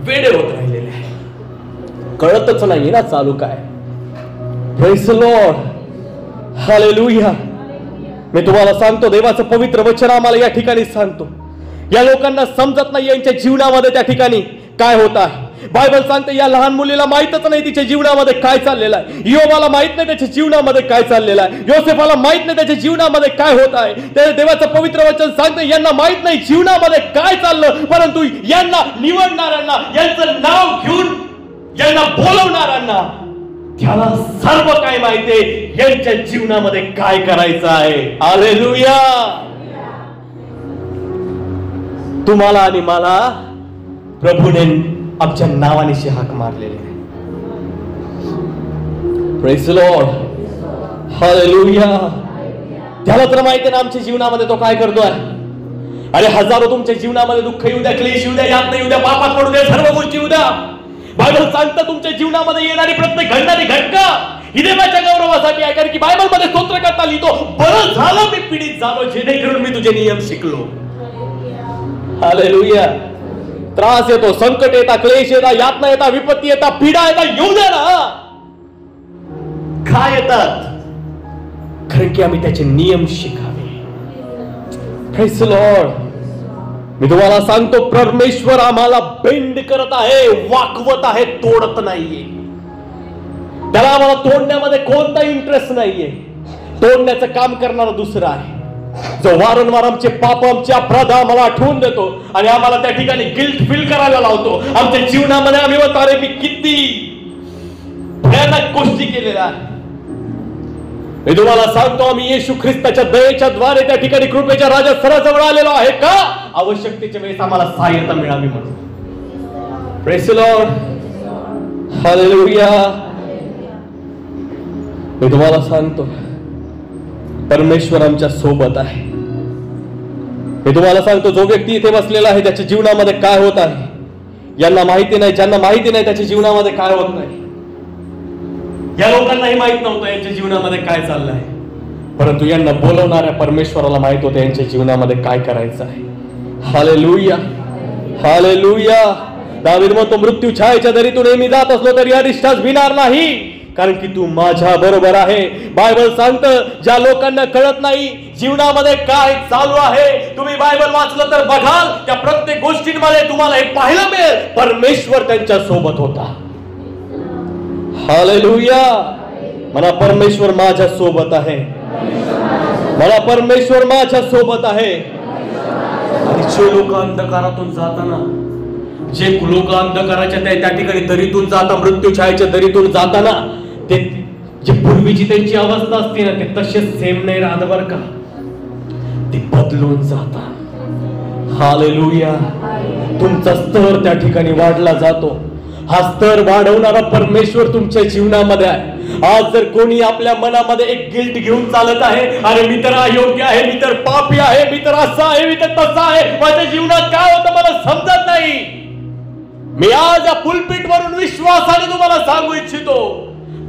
वेडे होत राहिलेले आहे, कळतच नाही ना चालू काय. Praise the lord, hallelujah. मी तुम्हाला सांगतो, देवाचं पवित्र वचन आम्हाला या ठिकाणी सांगतो, या लोकांना समजत नाही यांच्या जीवनामध्ये त्या ठिकाणी काय होत आहे. बायबल सांगते या लहान मुलीला माहितच नाही तिच्या जीवनामध्ये काय चाललेलं आहे. योबाला माहित नाही त्याच्या जीवनामध्ये काय चाललेलं आहे. योसेफाला माहित नाही त्याच्या जीवनामध्ये काय होत आहे. त्या देवाचं पवित्र वचन सांगते यांना माहित नाही जीवनामध्ये काय चाललं, परंतु यांना निवडणाऱ्यांना, यांचं नाव घेऊन यांना बोलवणाऱ्यांना त्याला सर्व काय माहितीये, यांच्या जीवनामध्ये काय करायचं आहे. हालेलुया. तुम्हाला आणि मला प्रभूने आमच्या नावानिशी हाक मारलेली आहे. Praise the lord, hallelujah. त्याला तर माहिती ना आमच्या जीवनामध्ये तो काय करतोय. अरे हजारो तुमच्या जीवनामध्ये दुःख येऊ द्या, क्लेश येऊ द्या, यातना येऊ द्या, पापात पडू द्या, सर्व गोष्टी येऊ द्या. बायबल सांगतं तुमच्या जीवनामध्ये येणारी प्रत्येक घडणारी घटना ही देवाच्या गौरवासाठी आहे. कारण की बायबल मध्ये स्तोत्र करता लिहितो, बरं झालं मी पीडित झालो, जेणेकरून मी तुझे नियम शिकलो. हालेलुया. त्रास येतो, संकट येतात, क्लेश येतात, यातना येतात, विपत्ती येतात, पीडा येतात, येऊ द्या ना. काय येतात? कारण की आम्ही त्याचे नियम शिकावे. Praise the Lord. मी तुम्हाला सांगतो, परमेश्वर आम्हाला बेंड करत आहे, वाकवत आहे, तोडत नाहीये. त्याला आम्हाला तोडण्यामध्ये कोणता इंटरेस्ट नाहीये. तोडण्याचं काम करणारा दुसरा आहे, जो वारंवार आमचे पाप, आमचे अपराध आम्हाला आठवून देतो आणि आम्हाला त्या ठिकाणी गिल्ट फील करायला लावतो. आमच्या जीवनामध्ये आम्ही म्हणतो, अरे मी किती भयानक गोष्टी केलेल्या आहेत. मी तुम्हाला सांगतो, आम्ही येशू ख्रिस्ताच्या दयेच्या द्वारे त्या ठिकाणी कृपेच्या राजा सराजवळ आलेलो आहे. का? आवश्यकतेच्या वेळेस आम्हाला सहाय्यता मिळावी म्हणून. Praise the lord, hallelujah. मी तुम्हाला सांगतो, परमेश्वर आमच्या सोबत आहे. मी तुम्हाला सांगतो, जो व्यक्ती इथे बसलेला आहे त्याच्या जीवनामध्ये काय होत आहे यांना माहिती नाही. ज्यांना माहिती नाही त्याच्या जीवनामध्ये काय होत नाही, या लोकांनाही माहित नव्हतं यांच्या जीवनामध्ये काय चाललंय, परंतु यांना बोलवणाऱ्या परमेश्वराला माहित होतं यांच्या जीवनामध्ये काय करायचं आहे. Hallelujah, hallelujah. दावीद म्हणतो, मृत्यू छायेच्या दरीतून नेहमी जात असलो तरी अरिष्टास भिणार नाही, कारण की तू माझ्या बरोबर आहे. बायबल सांगतं, ज्या लोकांना कळत नाही जीवनामध्ये काय चालू आहे, तुम्ही बायबल वाचलं तर बघाल त्या प्रत्येक गोष्टींमध्ये तुम्हाला हे पाहायला मिळेल, परमेश्वर त्यांच्या सोबत होता. हालेलुया. मला परमेश्वर माझ्या सोबत आहे, मला परमेश्वर माझ्या सोबत आहे. आणि जे लोक अंधकारातून जाताना, जे लोक अंधकाराच्या त्या ठिकाणी दरीतून जाता, मृत्यू छायेच्या दरीतून जाताना, ते जे पूर्वीची त्यांची अवस्था असते ना, ते तसेच सेम नाही राहत बरं का, ते बदलून जातात. हालेलुया. तुमचा स्तर त्या ठिकाणी वाढला जातो. हा स्तर वाढवणारा परमेश्वर तुमच्या जीवनामध्ये आहे. आज जर कोणी आपल्या मनामध्ये एक गिल्ट घेऊन चालत आहे, अरे मी तर अयोग्य आहे, मी तर पापी आहे, मी तर असा आहे, मी तर तसा आहे, माझ्या जीवनात काय होतं मला समजत नाही, मी आज या पुलपीट वरून विश्वासाने तुम्हाला सांगू इच्छितो,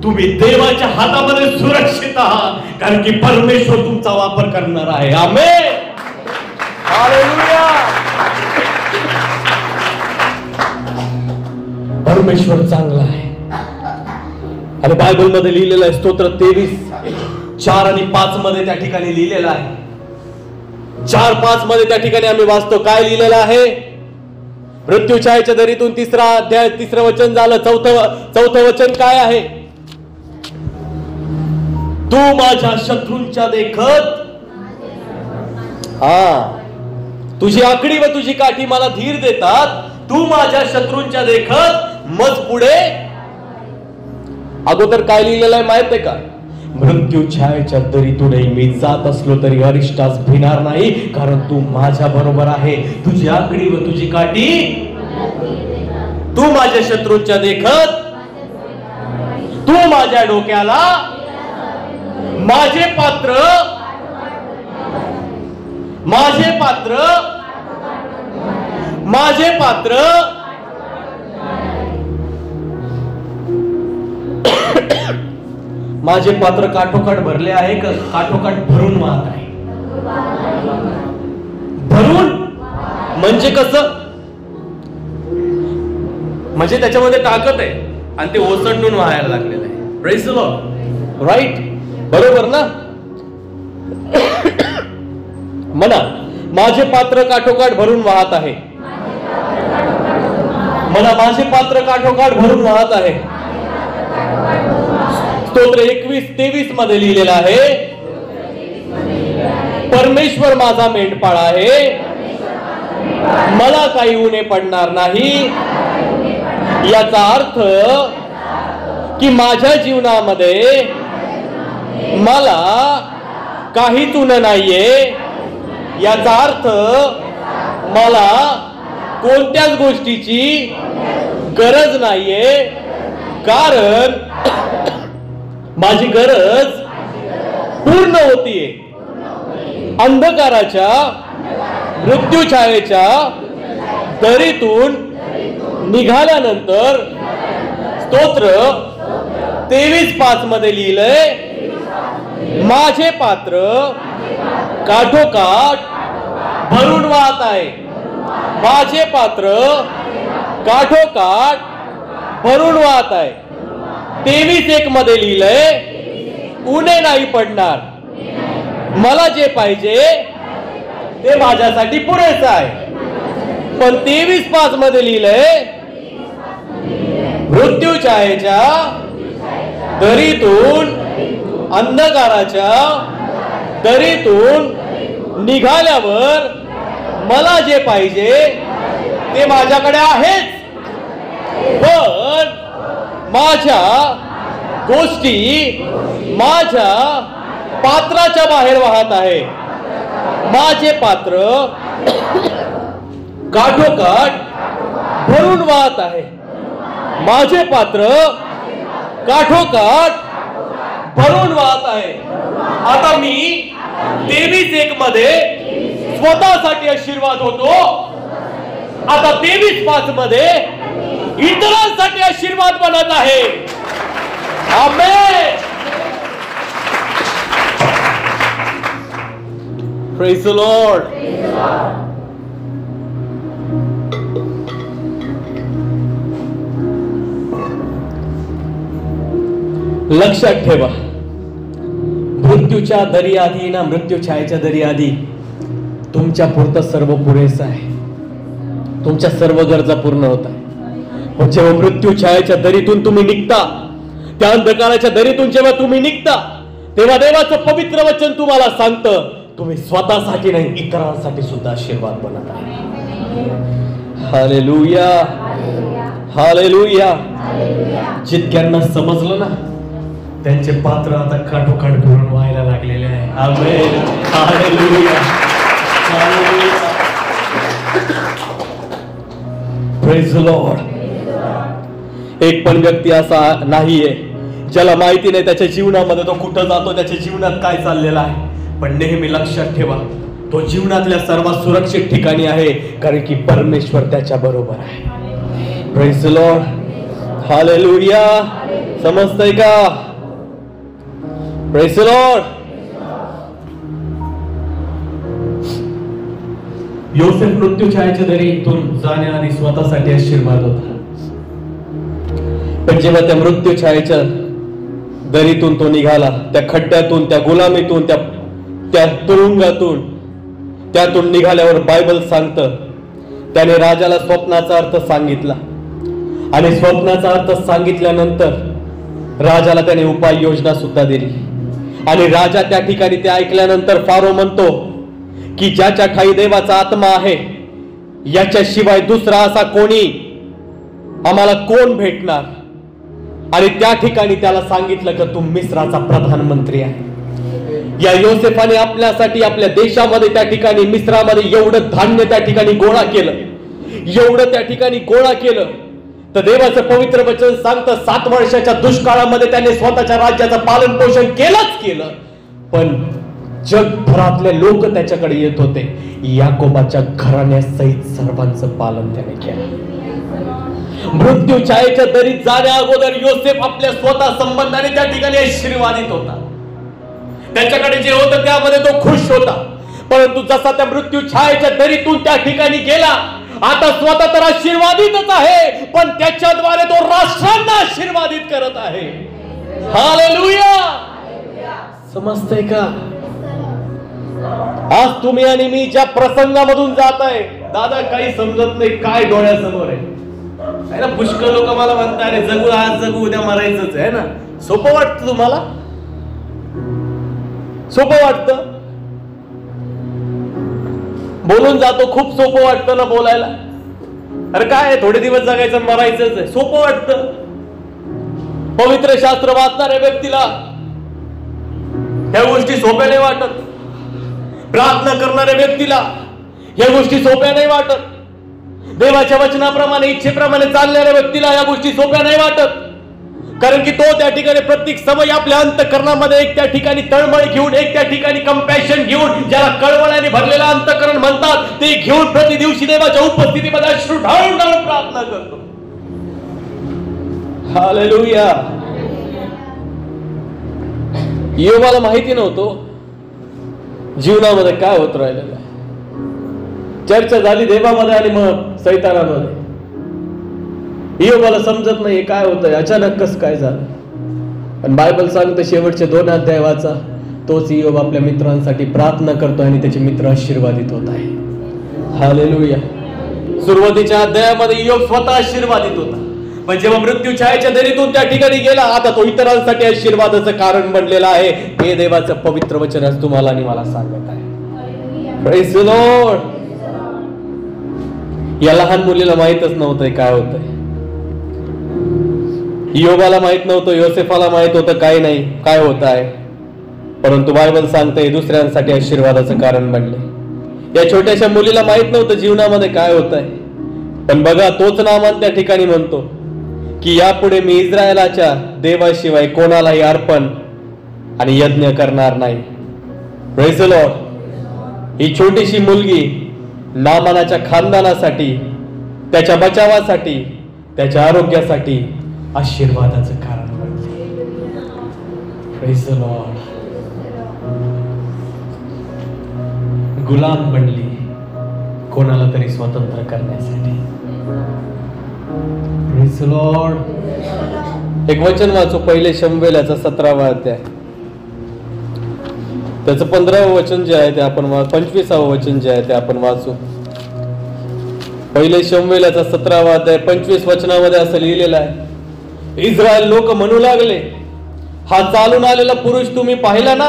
तुम्ही देवाच्या हातामध्ये सुरक्षित आहात, कारण की परमेश्वर तुमचा वापर करणार आहे. आमेन. हालेलुया. परमेश्वर चांगला आहे. आणि बायबल मध्ये लिहिलेलं आहे, स्तोत्र 23:4 आणि 5 मध्ये त्या ठिकाणी लिहिलेलं आहे. 4:5 मध्ये त्या ठिकाणी आम्ही वाचतो, काय लिहिलेलं आहे? मृत्यू छायेच्या दरीतून 3रा अध्याय 3रं वचन झालं. चौथं वचन काय आहे? तू माझ्या शत्रूंच्या देखत, तुझी आकडी व तुझी काठी मला धीर देतात. तू माझ्या शत्रूंच्या देखत मज पुढे. अगोदर काय लिहिलेलं आहे माहित आहे का? मृत्यू छायेच्या दरीतूनही मी जात असलो तरी अरिष्टास भिणार नाही, कारण तू माझ्या बरोबर आहे. तुझी आकडी व तुझी काठी, तू माझ्या शत्रूंच्या देखत, तू माझ्या डोक्याला माझे पात्र, माझे पात्र, माझे पात्र, माझे पात्र काठोकाठ भरले आहे का? काठोकाठ भरून वाहत आहे. भरून म्हणजे कसं? म्हणजे त्याच्यामध्ये ताकद आहे आणि ते ओसंडून व्हायला लागलेलं आहे. Praise the Lord. राईट, बरोबर ना? म्हणा, माझे पात्र काठोकाठ भरून वाहत आहे. म्हणा, माझे पात्र काठोकाठ भरून वाहत आहे. स्तोत्र 21:23 मध्ये लिहिलेला आहे, परमेश्वर माझा मेंढपाळ आहे, मला काही उणे पडणार नाही. याचा अर्थ की माझ्या जीवनामध्ये मला काहीच उणं नाहीये. याचा अर्थ मला कोणत्याच गोष्टीची गरज नाहीये, कारण माझी गरज पूर्ण होतीये. अंधकाराच्या मृत्यू छायेच्या दरीतून निघाल्यानंतर स्तोत्र 23:5 मध्ये लिहिलंय, माझे पात्र काठोकाठ भरून वाहत आहे. माझे पात्र काठोकाठ भरून वाहत आहे. 23:1 मध्ये लिहिलंय, उणे नाही पडणार. मला जे पाहिजे ते माझ्यासाठी पुरेसं आहे. पण 23:5 मध्ये लिहिलंय, मृत्यू छायेच्या दरीतून, अंधकाराच्या दरीतून निघाल्यावर मला जे पाहिजे ते माझ्याकडे आहेच, पण माझ्या गोष्टी माझ्या पात्राच्या बाहेर वाहत आहे. माझे पात्र काठोकाठ भरून वाहत आहे. माझे पात्र काठोकाठ भरून वाहत आहे. आता मी 23:1 मध्ये स्वतःसाठी आशीर्वाद होतो, आता 23:5 मध्ये इतरांसाठी आशीर्वाद बनत आहे. आमेन. Praise the lord. लक्षात ठेवा, मृत्यूच्या दरी आधी ना, मृत्यू छायेच्या दरी आधी तुमच्या पुरतं सर्व पुरेसं आहे. तुमच्या सर्व गरजा पूर्ण होत आहे. पण जेव्हा मृत्यू छायेच्या दरीतून तुम्ही निघता, त्या अंधकाराच्या दरीतून जेव्हा तुम्ही निघता, तेव्हा देवाचं पवित्र वचन तुम्हाला सांगतं, तुम्ही स्वतःसाठी नाही, इतरांसाठी सुद्धा आशीर्वाद बनत आहे. Hallelujah, hallelujah. जितक्यांना समजलं ना, त्यांचे पात्र आता काठोकाठ भरून व्हायला लागलेले आहे. Amen. Hallelujah, hallelujah. Praise the lord. एक पण व्यक्ती असा नाहीये ज्याला माहिती नाही त्याच्या जीवनामध्ये तो कुठं जातो, त्याच्या जीवनात काय चाललेलं आहे. पण नेहमी लक्षात ठेवा, तो जीवनातल्या सर्वात सुरक्षित ठिकाणी आहे, कारण की परमेश्वर त्याच्या बरोबर आहे. Praise the lord. हालेलुया. समजतंय का? Praise the Lord. योसेफ मृत्यू छायेच्या दरीतून जाण्याआधी स्वतःसाठी आशीर्वाद होता. पण जेव्हा त्या मृत्यू छायेच्या दरीतून तो निघाला, त्या खड्ड्यातून, त्या गुलामीतून, त्या तुरुंगातून. त्यातून निघाल्यावर बायबल सांगतं त्याने राजाला स्वप्नाचा अर्थ सांगितला आणि स्वप्नाचा अर्थ सांगितल्यानंतर राजाला त्याने उपाययोजना सुद्धा दिली. आणि राजा त्या ठिकाणी ते ऐकल्यानंतर फारो म्हणतो की ज्याच्या ठाई देवाचा आत्मा आहे याच्याशिवाय दुसरा असा कोणी आम्हाला कोण भेटणार. आणि त्या ठिकाणी त्याला सांगितलं की तू मिस्राचा प्रधानमंत्री आहे. या योसेफाने आपल्यासाठी आपल्या देशामध्ये त्या ठिकाणी मिस्रामध्ये एवढं धान्य त्या ठिकाणी गोळा केलं, एवढं त्या ठिकाणी गोळा केलं. तर देवाचं पवित्र वचन सांगतं 7 वर्षाच्या दुष्काळामध्ये त्याने स्वतःच्या राज्याचं पालन पोषण केलं. पण जगभरातले लोक त्याच्याकडे येत होते. याकोबाच्या घराण्यासहित सर्वांचं पालन त्याने केलं. मृत्यू छायेच्या दरीत जाण्या अगोदर योसेफ आपल्या स्वतः संबंधाने त्या ठिकाणी आशीर्वादित होता. त्याच्याकडे जे होतं त्यामध्ये तो खुश होता. परंतु जसा त्या मृत्यू छायेच्या दरीतून त्या ठिकाणी गेला, आता स्वतः तर आशीर्वादितच आहे, पण त्याच्याद्वारे तो राष्ट्रांना आशीर्वादित करत आहे. हालेलुया. समजतंय का? आज तुम्ही आणि मी ज्या प्रसंगामधून जात आहे, दादा काही समजत नाही काय डोळ्यासमोर आहे ना. पुष्कळ लोक मला म्हणतात अरे जगू, आज जगू उद्या मरायचंच आहे ना. सोपं वाटतं तुम्हाला? सोपं वाटतं? बोलून जातो, खूप सोपं वाटतं ना बोलायला. अरे काय थोडे दिवस जगायचं, मरायचंच आहे, सोपं वाटतं. पवित्र शास्त्र वाचणाऱ्या व्यक्तीला ह्या गोष्टी सोप्या नाही वाटत. प्रार्थना करणाऱ्या व्यक्तीला ह्या गोष्टी सोप्या नाही वाटत. देवाच्या वचनाप्रमाणे, इच्छेप्रमाणे चालणाऱ्या व्यक्तीला या गोष्टी सोप्या नाही वाटत. कारण की तो त्या ठिकाणी प्रत्येक समय आपल्या अंतःकरणामध्ये एक त्या ठिकाणी तळमळ घेऊन, एक त्या ठिकाणी कंपॅशन घेऊन, ज्याला कळवळ्याने भरलेलं अंतःकरण म्हणतात, ते घेऊन प्रति दिवशी देवाच्या उपस्थितीमध्ये अश्रू ढाळून ढाळून प्रार्थना करतो. हालेलुया. योबाला माहिती नव्हतं जीवनामध्ये काय होत राहिलेलं. चर्चा झाली देवामध्ये आणि मग सैतानामध्ये. योबाला समजत नाही काय होतंय, अचानक कसं काय झालं. पण बायबल सांगतं शेवटचे 2 अध्याय वाचा, तोच योब आपल्या मित्रांसाठी प्रार्थना करतो आणि त्याचे मित्र आशीर्वादित होत आहे. हालेलुया. सुरुवातीच्या अध्यायामध्ये योब स्वतः आशीर्वादित होता, पण जेव्हा मृत्यू छायेच्या दरीतून त्या ठिकाणी गेला, आता तो इतरांसाठी आशीर्वादाचं कारण बनलेला आहे. हे देवाचं पवित्र वचन आज तुम्हाला आणि मला सांगत आहे. Praise the Lord. या लहान मुलीला माहितच नव्हतं काय होतंय. योबाला माहित नव्हतं, योसेफाला माहित होतं काय नाही काय होत आहे. परंतु बायबल सांगते दुसऱ्यांसाठी आशीर्वादाचं कारण बनले. या छोट्याशा मुलीला माहित नव्हतं जीवनामध्ये काय होत आहे. पण बघा तोच नामान त्या ठिकाणी म्हणतो की यापुढे मी इस्रायलाच्या देवाशिवाय कोणालाही अर्पण आणि यज्ञ करणार नाही. Praise the Lord. ही छोटीशी मुलगी नामानाच्या खानदानासाठी, त्याच्या बचावासाठी, त्याच्या आरोग्यासाठी आशीर्वादाचं कारण बनले. Praise the Lord. गुलाम बनली कोणाला तरी स्वतंत्र करण्यासाठी. Praise the lord. एक वचन वाचू, पहिले शमूएलाचा 17वा अध्याय, त्याचं 15वं वचन जे आहे ते आपण 25वं वचन जे आहे ते आपण वाचू. पहिले शमूएलाचा 17वा अध्याय 25 वचनामध्ये असं लिहिलेलं आहे, इस्रायल लोक म्हणू लागले, हा चालून आलेला पुरुष तुम्ही पाहिला ना,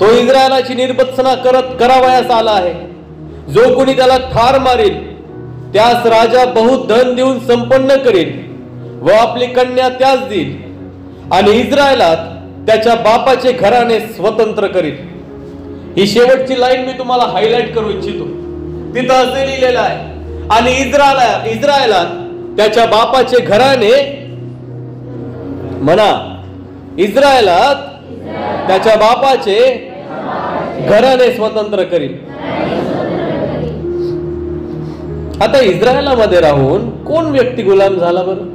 तो इस्रायलाची निर्बत्सना करावयास आला आहे. जो कोणी त्याला ठार मारेल त्यास राजा बहुत धन देऊन संपन्न करेल व आपली कन्या त्यास देईल आणि इस्रायलात त्याच्या बापाचे घराणे स्वतंत्र करील. ही शेवटची लाईन मी तुम्हाला हायलाइट करू इच्छितो. तिथं असे लिहिलेलं आहे, आणि इस्रायलात त्याच्या बापाचे घराणे, म्हणा इस्रायलात त्याच्या बापाचे घराणे स्वतंत्र करील. आता इस्रायलामध्ये राहून कोण व्यक्ती गुलाम झाला बरं?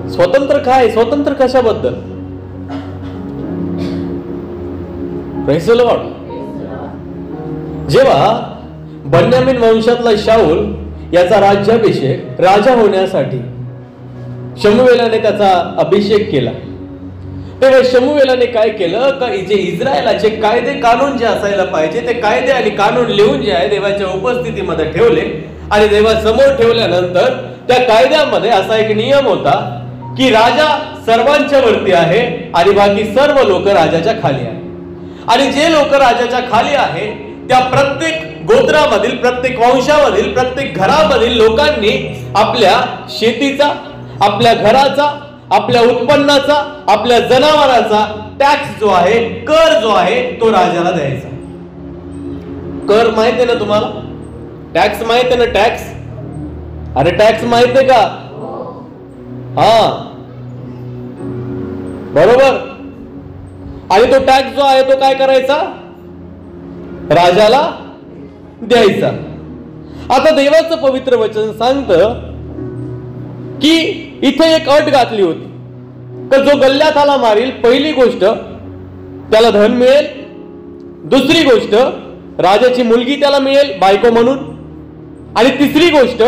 स्वतंत्र काय? स्वतंत्र कशाबद्दल? Praise the Lord. जेव्हा बेन्यामीन वंशातला शाऊल याचा राज्याभिषेक राजा होण्यासाठी शमूएलाने त्याचा अभिषेक केला, तेव्हा शमूएलाने काय केलं का जे इस्रायलाचे कायदे कानून जे असायला पाहिजे ते कायदे आणि कानून लिहून जे आहे देवाच्या उपस्थितीमध्ये ठेवले. आणि देवासमोर ठेवल्यानंतर त्या कायद्यामध्ये असा एक नियम होता की राजा सर्वांच्या वरती आहे आणि बाकी सर्व लोक राजाच्या खाली आहे. आणि जे लोक राजाच्या खाली आहे त्या प्रत्येक गोत्रामधील, प्रत्येक वंशामधील, प्रत्येक घरामधील लोकांनी आपल्या शेतीचा, आपल्या घराचा, आपल्या उत्पन्नाचा, आपल्या जनावरांचा टॅक्स जो आहे, कर जो आहे तो राजाला द्यायचा. कर माहिती आहे ना तुम्हाला? टॅक्स माहिती आहे ना? टॅक्स, अरे टॅक्स माहिती आहे का? हा बरोबर. आणि तो टॅक्स जो आहे तो काय करायचा? राजाला द्यायचा. आता देवाचं पवित्र वचन सांगतं की इथे एक अट घातली होती तर जो गल्ल्यात आला मारील, पहिली गोष्ट त्याला धन मिळेल, दुसरी गोष्ट राजाची मुलगी त्याला मिळेल बायको म्हणून, आणि तिसरी गोष्ट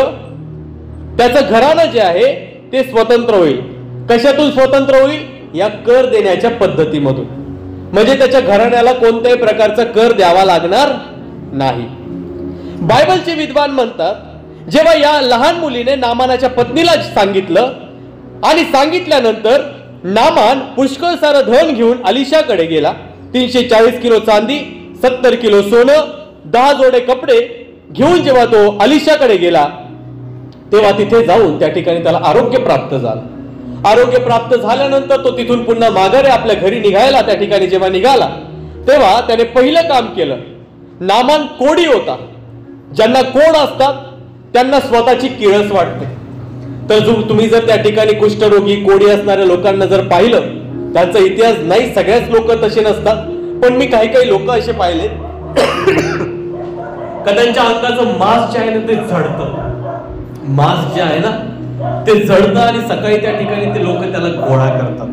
त्याचं घराणं जे आहे ते स्वतंत्र होईल. कशातून स्वतंत्र होईल? या कर देण्याच्या पद्धतीमधून. म्हणजे त्याच्या घराण्याला कोणत्याही प्रकारचा कर द्यावा लागणार नाही. बायबलचे विद्वान म्हणतात जेव्हा या लहान मुलीने नामानाच्या पत्नीला सांगितलं आणि सांगितल्यानंतर नामान पुष्कळ सारं धन घेऊन अलिशाकडे गेला. 340 किलो चांदी, 70 किलो सोनं, 10 जोडे कपडे घेऊन जेव्हा तो अलिशाकडे गेला तेव्हा तिथे जाऊन त्या ठिकाणी त्याला आरोग्य प्राप्त झालं. आरोग्य प्राप्त झाल्यानंतर तो तिथून पुन्हा माघारी आपल्या घरी निघायला त्या ठिकाणी जेव्हा निघाला तेव्हा त्याने पहिलं काम केलं. नामान कोडी होता. ज्यांना कोड असतात त्यांना स्वतःची किळस वाटते. तर तुम्ही जर त्या ठिकाणी कुष्ठरोगी, कोडी असणाऱ्या लोकांना जर पाहिलं, त्यांचा इतिहास नाही, सगळ्याच लोक तसे नसतात, पण मी काही काही लोक असे पाहिले का त्यांच्या अंगाचं मांस जे आहे ना ते झडतं. मांस जे आहे ना ते जडतं आणि सकाळी त्या ठिकाणी ते लोक त्याला गोळा करतात.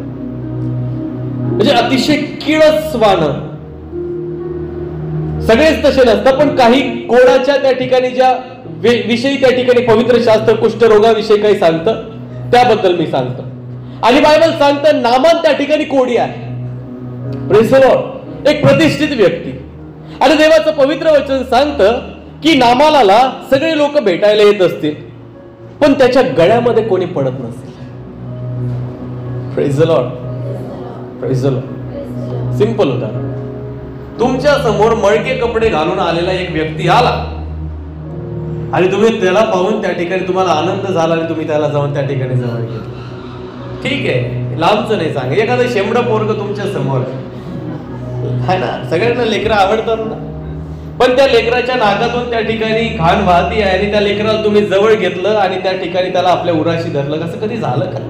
म्हणजे अतिशय किळसवान. सगळेच तसे नसतात, पण काही कोडाच्या त्या ठिकाणी ज्या विषयी त्या ठिकाणी पवित्र शास्त्र कुष्ठरोगाविषयी काही सांगतं त्याबद्दल मी सांगतो. आणि बायबल सांगतं नामान त्या ठिकाणी कोडी आहे. Praise the lord. एक प्रतिष्ठित व्यक्ती. आणि देवाचं पवित्र वचन सांगतं की नामानाला सगळे लोक भेटायला येत असतील पण त्याच्या गळ्यामध्ये कोणी पडत नसेल. Praise the Lord. Praise the Lord. Simple उदाहरण. तुमच्या समोर मळके कपडे घालून आलेला एक व्यक्ती आला आणि तुम्ही त्याला पाहून त्या ठिकाणी तुम्हाला आनंद झाला आणि तुम्ही त्याला जाऊन त्या ठिकाणी जवळ घेतलं. ठीक आहे, लांबचं नाही सांग. एखादं शेंबडं पोरग तुमच्या समोर आहे ना, सगळ्यांना लेकरं आवडतात ना, पण त्या लेकराच्या नाकातून त्या ठिकाणी घाण वाहती आहे आणि त्या लेकराला तुम्ही जवळ घेतलं आणि त्या ठिकाणी त्याला आपल्या उराशी धरलं. कसं कधी झालं का?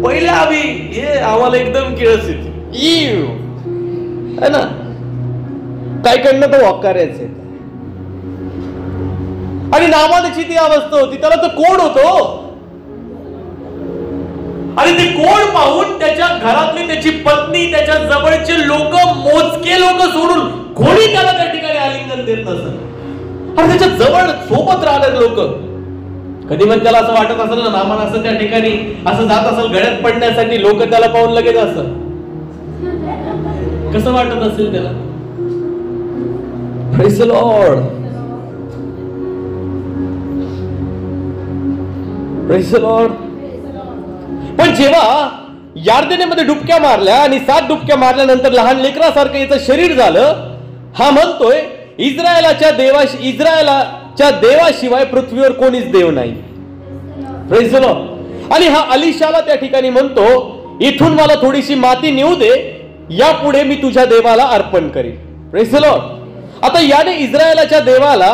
पहिले आम्हाला एकदम किळस येते है ना. काय कडनं तर वाकारायचे. आणि नामानाची ती अवस्था होती. त्याला तर कोड होतो आणि ते कोड पाहून त्याच्या घरातली त्याची पत्नी, त्याच्या जवळचे लोक, मोजके लोक सोडून कोणी त्याला त्या ठिकाणी आलिंगन देत नसत. आणि त्याच्या जवळ सोबत राहणारे लोक. कधी पण त्याला असं वाटत असेल ना नामान असं त्या ठिकाणी असं जात असेल गळ्यात पडण्यासाठी, लोक त्याला पाहून लगेच असं कसं वाटत असेल त्याला. Praise the Lord. Praise the Lord. पण जेव्हा यार्देनेमध्ये डुबक्या मारल्या आणि 7 डुबक्या मारल्यानंतर लहान लेकरासारखं याचं शरीर झालं, हा म्हणतोय इस्रायलाच्या देवाशिवाय पृथ्वीवर कोणीच देव नाही. Praise the Lord. आणि हा अलिशाला त्या ठिकाणी म्हणतो इथून मला थोडीशी माती नेऊ दे, यापुढे मी तुझ्या देवाला अर्पण करीन. Praise the Lord. आता याने इस्रायलाच्या देवाला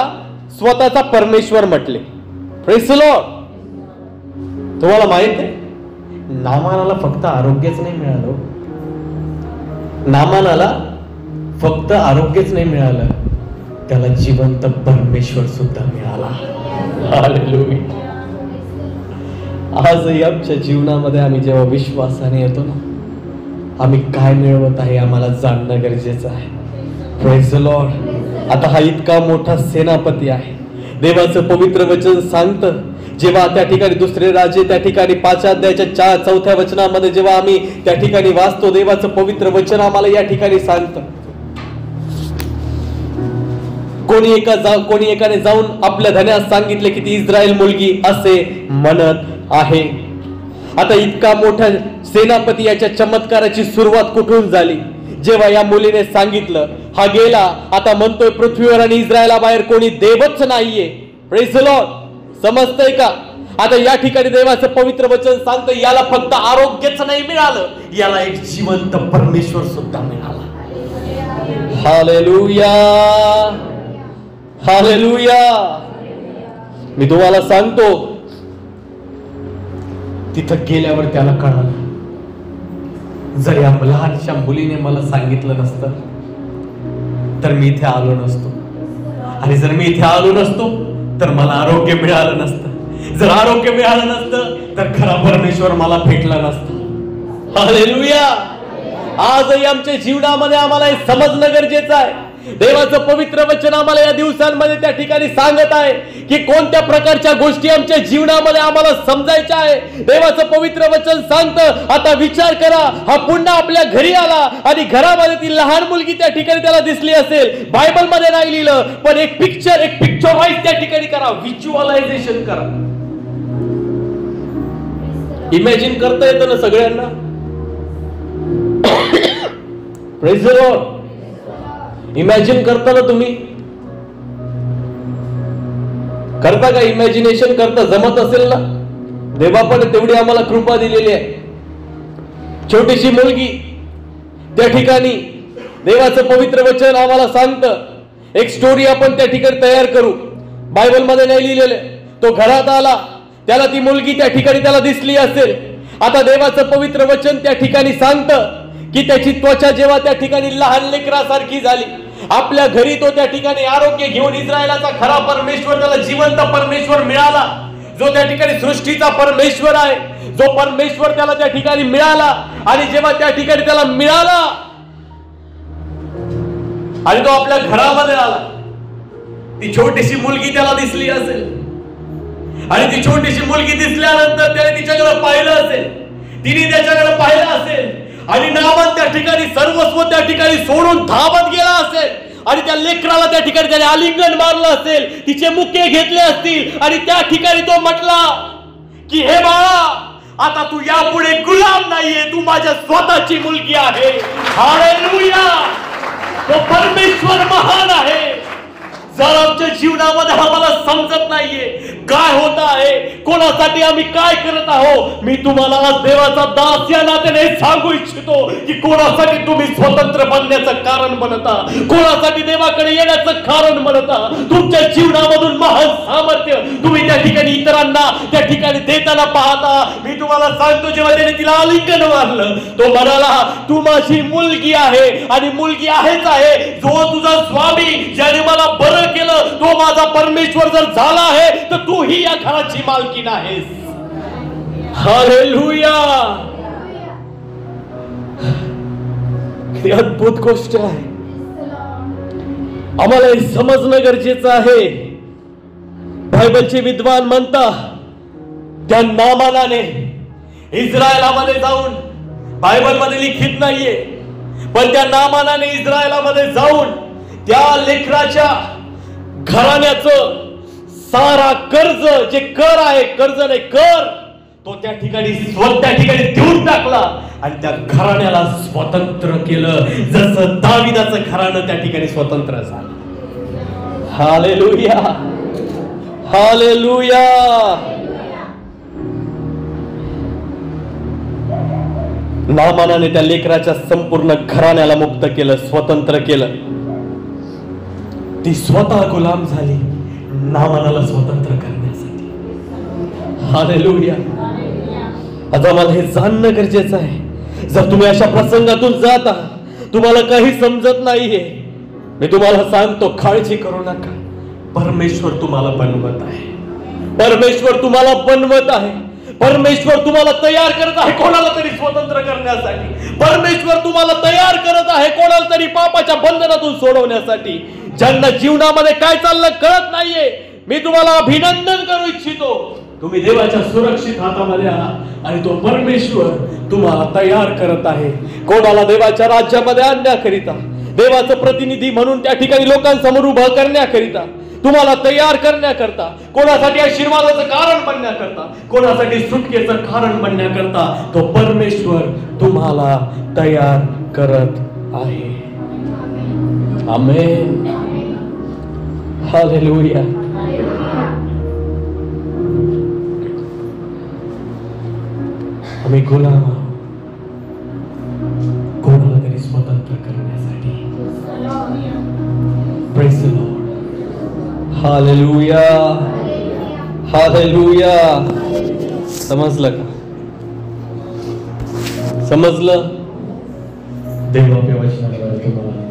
स्वतःचा परमेश्वर म्हटले. Praise the Lord. तुम्हाला माहित आहे नामानाला फक्त आरोग्यच नाही मिळालं. नामानाला फक्त आरोग्यच नाही मिळालं, त्याला जिवंत परमेश्वर सुद्धा मिळाला. हालेलुया. आजही आमच्या जीवनामध्ये आम्ही जेव्हा विश्वासाने येतो ना, आम्ही काय मिळवत आहे आम्हाला जाणणं गरजेचं आहे. Praise the Lord. आता हा इतका मोठा सेनापती आहे. देवाचं पवित्र वचन सांगतं जेव्हा त्या ठिकाणी दुसरे राजे त्या ठिकाणी 5 अध्यायाच्या 4 वचनामध्ये जेव्हा आम्ही त्या ठिकाणी वाचतो, देवाचं पवित्र वचन आम्हाला या ठिकाणी सांगतं, कोणी एकाने जाऊन आपल्या धन्यास सांगितले की ती इस्रायल मुलगी असे म्हणत आहे. आता इतका मोठा सेनापती याच्या चमत्काराची सुरुवात कुठून झाली? जेव्हा या मुलीने सांगितलं, हा गेला, आता म्हणतोय पृथ्वीवर आणि इस्रायला बाहेर कोणी देवच नाहीये. Praise the Lord. समजतंय का? आता या ठिकाणी देवाचं पवित्र वचन सांगतं, याला फक्त आरोग्यच नाही मिळालं, याला एक जिवंत परमेश्वर सुद्धा मिळाला. Hallelujah, hallelujah. मी तुम्हाला सांगतो, तिथं गेल्यावर त्याला कळालं, जर या लहानशा मुलीने मला सांगितलं नसतं तर मी इथे आलो नसतो, आणि जर मी इथे आलो नसतो तर मला आरोग्य मिळालं नसतं, जर आरोग्य मिळालं नसतं तर खरा परमेश्वर मला भेटला नसता. हालेलुया. आजही आमच्या जीवनामध्ये आम्हाला हे समजणं गरजेचं आहे. देवाचं पवित्र वचन आम्हाला या दिवसांमध्ये त्या ठिकाणी सांगत आहे की कोणत्या प्रकारच्या गोष्टी आमच्या जीवनामध्ये आम्हाला समजायच्या आहे. देवाचं पवित्र वचन सांगतं, आता विचार करा, हा पुन्हा आपल्या घरी आला आणि घरामध्ये ती लहान मुलगी त्या ठिकाणी त्याला दिसली असेल. बायबल मध्ये नाही लिहिलं, पण एक पिक्चराइज त्या ठिकाणी करा, व्हिज्युअलायझेशन करा. इमॅजिन करता येतं ना सगळ्यांना? Praise the Lord. इमॅजिन करता ना तुम्ही? करता का? इमॅजिनेशन करता? जमत असेल ना? देवापण तेवढी आम्हाला कृपा दिलेली आहे. छोटीशी मुलगी त्या ठिकाणी देवाचं पवित्र वचन आम्हाला सांगतं, एक स्टोरी आपण त्या ठिकाणी तयार करू. बायबल मध्ये नाही लिहिलेलं. तो घरात आला, त्याला ती मुलगी त्या ठिकाणी त्याला दिसली असेल. आता देवाचं पवित्र वचन त्या ठिकाणी सांगतं की त्याची त्वचा जेव्हा त्या ठिकाणी लहान लेकरासारखी झाली, आपल्या घरी तो त्या ठिकाणी आरोग्य घेऊन इस्रायलाचा खरा परमेश्वर, त्याला जिवंत परमेश्वर मिळाला, जो त्या ठिकाणी सृष्टीचा परमेश्वर आहे, जो परमेश्वर त्याला त्या ठिकाणी मिळाला. आणि जेव्हा त्या ठिकाणी त्याला मिळाला आणि तो आपल्या घरामध्ये आला, ती छोटीशी मुलगी त्याला दिसली असेल, आणि ती छोटीशी मुलगी दिसल्यानंतर त्याने तिच्याकडे पाहिलं असेल, तिने त्याच्याकडे पाहिलं असेल, आणि नामान त्या ठिकाणी सर्वस्व त्या ठिकाणी सोडून धावत गेला असेल, आणि त्या लेकराला त्या ठिकाणी त्याने आलिंगन मारलं असेल, तिचे मुके घेतले असतील, आणि त्या ठिकाणी तो म्हटला की हे बाळा, आता तू यापुढे गुलाम नाहीये, तू माझ्या स्वतःची मुलगी आहे. हालेलुया. तो परमेश्वर महान आहे. जर आमच्या जीवनामध्ये आम्हाला समजत नाहीये काय होत आहे, कोणासाठी आम्ही काय करत आहोत, मी तुम्हाला आज देवाचा दास या नात्याने सांगू इच्छितो की कोणासाठी तुम्ही स्वतंत्र बनण्याचं कारण बनता, कोणासाठी देवाकडे येण्याचं कारण बनता. तुमच्या जीवनामधून महान सामर्थ्य तुम्ही त्या ठिकाणी इतरांना त्या ठिकाणी देताना पाहता. मी तुम्हाला सांगतो, जेव्हा त्याने तिला आलिंगन मारलं, तो म्हणाला, तू माझी मुलगी आहे, आणि मुलगी आहेच आहे. जो तुझा स्वामी, ज्याने मला बरं केलं, तो माझा परमेश्वर जर झाला आहे, तर तू ही या घराची मालकीण आहेस. हालेलुया. किती अद्भुत गोष्ट आहे. आम्हाला हे समजणं गरजेचं आहे. बायबलचे विद्वान म्हणतात, त्या नामानाने इस्रायलामध्ये जाऊन, बायबल मध्ये लिखित नाहीये, पण त्या नामानाने इस्रायलामध्ये जाऊन त्या लेकराच्या घराण्याचं सारा कर्ज, जे कर आहे, कर्ज नाही कर, तो त्या ठिकाणी देऊन टाकला आणि त्या घराण्याला स्वतंत्र केलं, जसं दाविदाचं घराणं त्या ठिकाणी स्वतंत्र झालं. Hallelujah, hallelujah. नामानाने त्या लेकराच्या संपूर्ण घराण्याला मुक्त केलं, स्वतंत्र केलं. ती स्वतः गुलाम झाली नामानाला स्वतंत्र करण्यासाठी. हालेलुया. आता आम्हाला हे जाणणं गरजेचं आहे. जर तुम्ही अशा प्रसंगातून जात आहात, तुम्हाला काही समजत नाहीये, मी तुम्हाला सांगतो, काळजी करू नका. परमेश्वर तुम्हाला बनवत आहे. परमेश्वर तुम्हाला बनवत आहे. परमेश्वर तुम्हाला तयार करत आहे कोणाला तरी स्वतंत्र करण्यासाठी. परमेश्वर तुम्हाला तयार करत आहे कोणाला तरी पापाच्या बंधनातून सोडवण्यासाठी. ज्यांना जीवनामध्ये काय चाललं कळत नाहीये, मी तुम्हाला अभिनंदन करू इच्छितो. तुम्ही देवाच्या सुरक्षित हातामध्ये आहात आणि तो परमेश्वर तुम्हाला तयार करत आहे कोणाला देवाच्या राज्यामध्ये आणण्याकरिता, देवाचं प्रतिनिधी म्हणून त्या ठिकाणी लोकांसमोर उभं करण्याकरिता, तुम्हाला तयार करण्याकरता, कोणासाठी आशीर्वादाचं कारण बनण्याकरता, कोणासाठी सुटकेचं कारण बनण्याकरता तो परमेश्वर तुम्हाला तयार करत आहे. आमेन. हालेलुया. आम्ही गुलाम आहोत कोणाला तरी स्वतंत्र करण्यासाठी. Praise the lord. Hallelujah. Hallelujah. समजलं का? समजलं? देव आपल्या वचनाद्वारे तुम्हाला